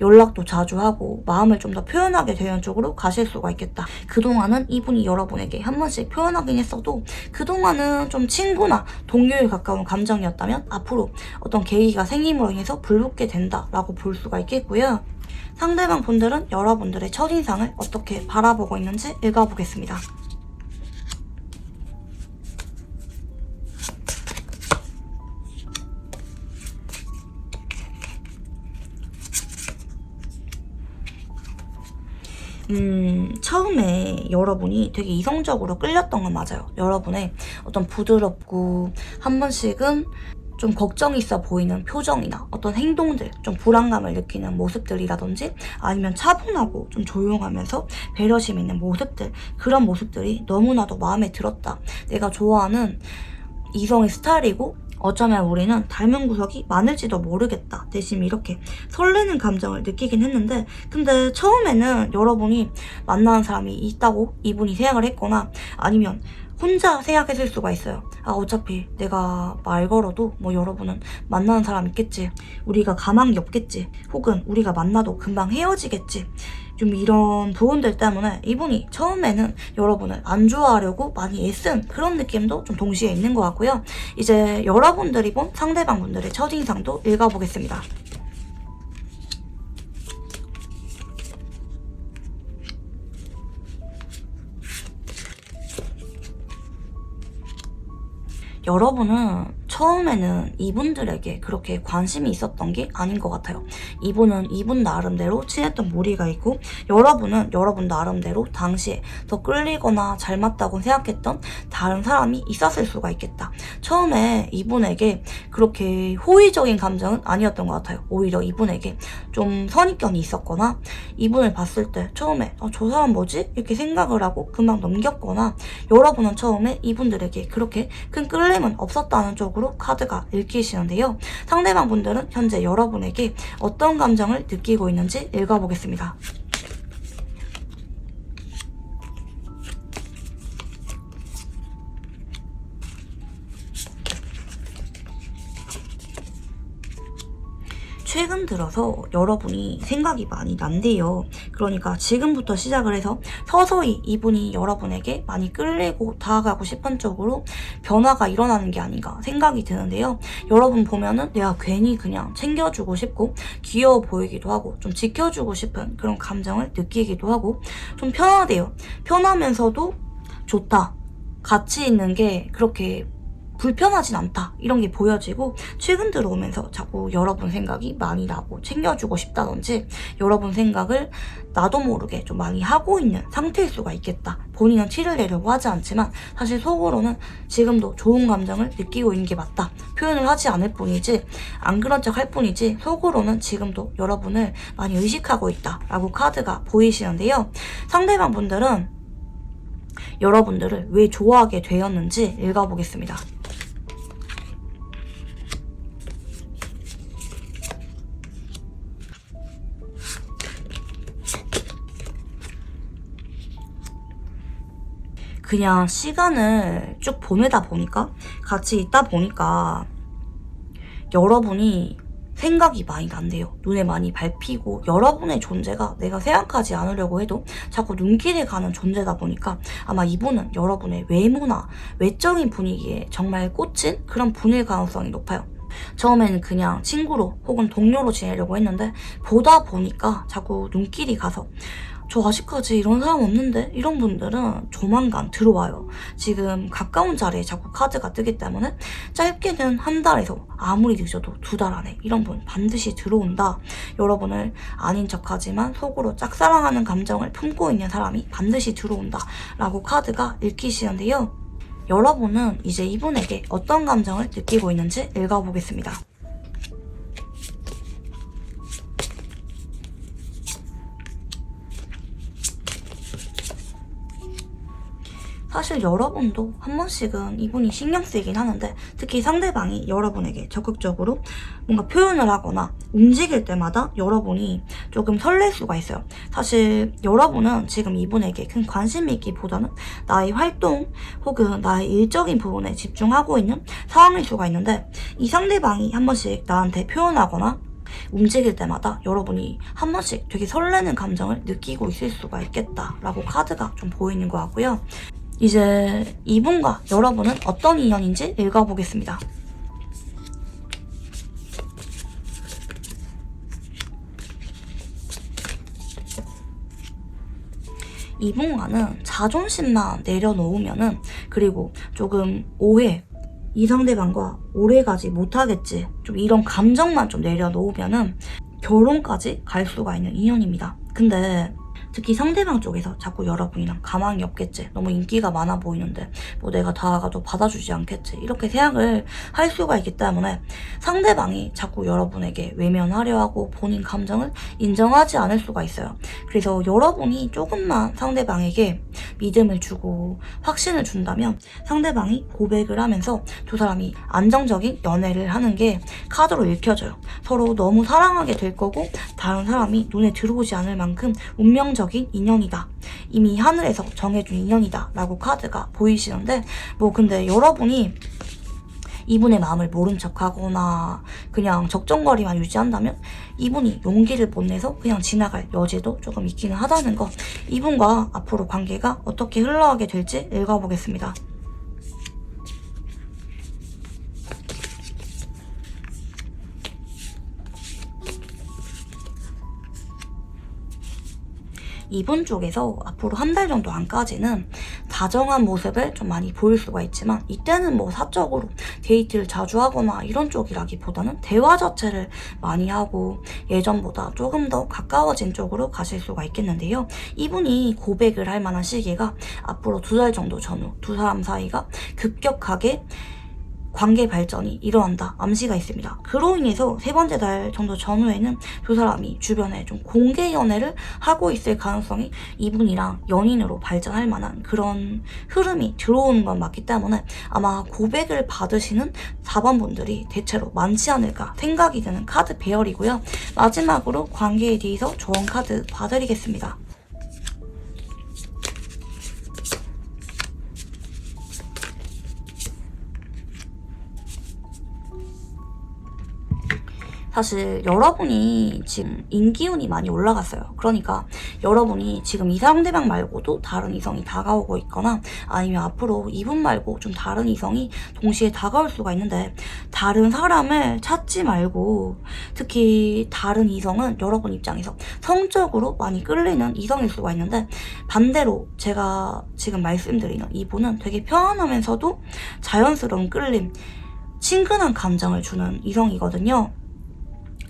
연락도 자주 하고 마음을 좀 더 표현하게 되는 쪽으로 가실 수가 있겠다. 그동안은 이분이 여러분에게 한 번씩 표현하긴 했어도 그동안은 좀 친구나 동료에 가까운 감정이었다면, 앞으로 어떤 계기가 생김으로 인해서 불붙게 된다라고 볼 수가 있겠고요. 상대방 분들은 여러분들의 첫인상을 어떻게 바라보고 있는지 읽어보겠습니다. 처음에 여러분이 되게 이성적으로 끌렸던 건 맞아요. 여러분의 어떤 부드럽고 한 번씩은 좀 걱정이 있어 보이는 표정이나 어떤 행동들, 좀 불안감을 느끼는 모습들이라든지, 아니면 차분하고 좀 조용하면서 배려심 있는 모습들, 그런 모습들이 너무나도 마음에 들었다. 내가 좋아하는 이성의 스타일이고 어쩌면 우리는 닮은 구석이 많을지도 모르겠다. 대신 이렇게 설레는 감정을 느끼긴 했는데, 근데 처음에는 여러분이 만나는 사람이 있다고 이분이 생각을 했거나 아니면 혼자 생각했을 수가 있어요. 아, 어차피 내가 말 걸어도 뭐 여러분은 만나는 사람 있겠지, 우리가 가망이 없겠지, 혹은 우리가 만나도 금방 헤어지겠지, 좀 이런 부분들 때문에 이분이 처음에는 여러분을 안 좋아하려고 많이 애쓴 그런 느낌도 좀 동시에 있는 것 같고요. 이제 여러분들이 본 상대방 분들의 첫인상도 읽어보겠습니다. 여러분은 처음에는 이분들에게 그렇게 관심이 있었던 게 아닌 것 같아요. 이분은 이분 나름대로 친했던 무리가 있고, 여러분은 여러분 나름대로 당시에 더 끌리거나 잘 맞다고 생각했던 다른 사람이 있었을 수가 있겠다. 처음에 이분에게 그렇게 호의적인 감정은 아니었던 것 같아요. 오히려 이분에게 좀 선입견이 있었거나, 이분을 봤을 때 처음에 저 사람 뭐지? 이렇게 생각을 하고 금방 넘겼거나, 여러분은 처음에 이분들에게 그렇게 큰 끌림은 없었다는 쪽으로 카드가 읽히시는데요. 상대방 분들은 현재 여러분에게 어떤 감정을 느끼고 있는지 읽어보겠습니다. 최근 들어서 여러분이 생각이 많이 난대요. 그러니까 지금부터 시작을 해서 서서히 이분이 여러분에게 많이 끌리고 다가가고 싶은 쪽으로 변화가 일어나는 게 아닌가 생각이 드는데요. 여러분 보면은 내가 괜히 그냥 챙겨주고 싶고 귀여워 보이기도 하고 좀 지켜주고 싶은 그런 감정을 느끼기도 하고, 좀 편하대요. 편하면서도 좋다, 같이 있는 게 그렇게 불편하진 않다, 이런 게 보여지고, 최근 들어오면서 자꾸 여러분 생각이 많이 나고 챙겨주고 싶다든지 여러분 생각을 나도 모르게 좀 많이 하고 있는 상태일 수가 있겠다. 본인은 티를 내려고 하지 않지만 사실 속으로는 지금도 좋은 감정을 느끼고 있는 게 맞다, 표현을 하지 않을 뿐이지, 안 그런 척 할 뿐이지 속으로는 지금도 여러분을 많이 의식하고 있다 라고 카드가 보이시는데요. 상대방 분들은 여러분들을 왜 좋아하게 되었는지 읽어보겠습니다. 그냥 시간을 쭉 보내다 보니까, 같이 있다 보니까 여러분이 생각이 많이 난대요. 눈에 많이 밟히고, 여러분의 존재가 내가 생각하지 않으려고 해도 자꾸 눈길이 가는 존재다 보니까 아마 이분은 여러분의 외모나 외적인 분위기에 정말 꽂힌 그런 분일 가능성이 높아요. 처음에는 그냥 친구로 혹은 동료로 지내려고 했는데 보다 보니까 자꾸 눈길이 가서 저 아직까지 이런 사람 없는데? 이런 분들은 조만간 들어와요. 지금 가까운 자리에 자꾸 카드가 뜨기 때문에 짧게는 한 달에서 아무리 늦어도 2달 안에 이런 분 반드시 들어온다. 여러분을 아닌 척하지만 속으로 짝사랑하는 감정을 품고 있는 사람이 반드시 들어온다 라고 카드가 읽히시는데요. 여러분은 이제 이분에게 어떤 감정을 느끼고 있는지 읽어보겠습니다. 사실 여러분도 한 번씩은 이분이 신경 쓰이긴 하는데, 특히 상대방이 여러분에게 적극적으로 뭔가 표현을 하거나 움직일 때마다 여러분이 조금 설렐 수가 있어요. 사실 여러분은 지금 이분에게 큰 관심이 있기보다는 나의 활동 혹은 나의 일적인 부분에 집중하고 있는 상황일 수가 있는데, 이 상대방이 한 번씩 나한테 표현하거나 움직일 때마다 여러분이 한 번씩 되게 설레는 감정을 느끼고 있을 수가 있겠다라고 카드가 좀 보이는 것 같고요. 이제 이분과 여러분은 어떤 인연인지 읽어보겠습니다. 이분과는 자존심만 내려놓으면은, 그리고 조금 오해, 이 상대방과 오래가지 못하겠지, 좀 이런 감정만 좀 내려놓으면은 결혼까지 갈 수가 있는 인연입니다. 근데 특히 상대방 쪽에서 자꾸 여러분이랑 가망이 없겠지, 너무 인기가 많아 보이는데 뭐 내가 다가가도 받아주지 않겠지, 이렇게 생각을 할 수가 있기 때문에 상대방이 자꾸 여러분에게 외면하려 하고 본인 감정을 인정하지 않을 수가 있어요. 그래서 여러분이 조금만 상대방에게 믿음을 주고 확신을 준다면 상대방이 고백을 하면서 두 사람이 안정적인 연애를 하는 게 카드로 읽혀져요. 서로 너무 사랑하게 될 거고 다른 사람이 눈에 들어오지 않을 만큼 운명적인 인연이다, 이미 하늘에서 정해준 인연이다 라고 카드가 보이시는데, 뭐 근데 여러분이 이분의 마음을 모른 척하거나 그냥 적정거리만 유지한다면 이분이 용기를 못 내서 그냥 지나갈 여지도 조금 있기는 하다는 거, 이분과 앞으로 관계가 어떻게 흘러가게 될지 읽어보겠습니다. 이분 쪽에서 앞으로 한 달 정도 안까지는 다정한 모습을 좀 많이 보일 수가 있지만, 이때는 뭐 사적으로 데이트를 자주 하거나 이런 쪽이라기보다는 대화 자체를 많이 하고 예전보다 조금 더 가까워진 쪽으로 가실 수가 있겠는데요. 이분이 고백을 할 만한 시기가 앞으로 2달 정도 전후, 두 사람 사이가 급격하게 관계 발전이 일어난다 암시가 있습니다. 그로 인해서 3번째 달 정도 전후에는 두 사람이 주변에 좀 공개 연애를 하고 있을 가능성이, 이분이랑 연인으로 발전할 만한 그런 흐름이 들어오는 건 맞기 때문에 아마 고백을 받으시는 4번 분들이 대체로 많지 않을까 생각이 드는 카드 배열이고요. 마지막으로 관계에 대해서 조언 카드 봐드리겠습니다. 사실 여러분이 지금 인기운이 많이 올라갔어요. 그러니까 여러분이 지금 이 상대방 말고도 다른 이성이 다가오고 있거나 아니면 앞으로 이분 말고 좀 다른 이성이 동시에 다가올 수가 있는데, 다른 사람을 찾지 말고, 특히 다른 이성은 여러분 입장에서 성적으로 많이 끌리는 이성일 수가 있는데, 반대로 제가 지금 말씀드리는 이분은 되게 편안하면서도 자연스러운 끌림, 친근한 감정을 주는 이성이거든요.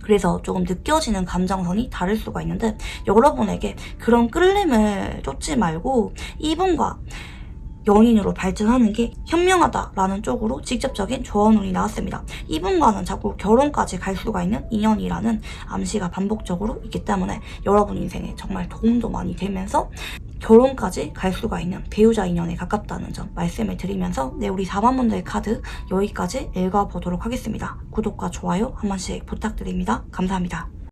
그래서 조금 느껴지는 감정선이 다를 수가 있는데, 여러분에게 그런 끌림을 쫓지 말고 이분과 연인으로 발전하는 게 현명하다라는 쪽으로 직접적인 조언운이 나왔습니다. 이분과는 자꾸 결혼까지 갈 수가 있는 인연이라는 암시가 반복적으로 있기 때문에 여러분 인생에 정말 도움도 많이 되면서 결혼까지 갈 수가 있는 배우자 인연에 가깝다는 점 말씀을 드리면서, 네, 우리 4번분들 카드 여기까지 읽어보도록 하겠습니다. 구독과 좋아요 한 번씩 부탁드립니다. 감사합니다.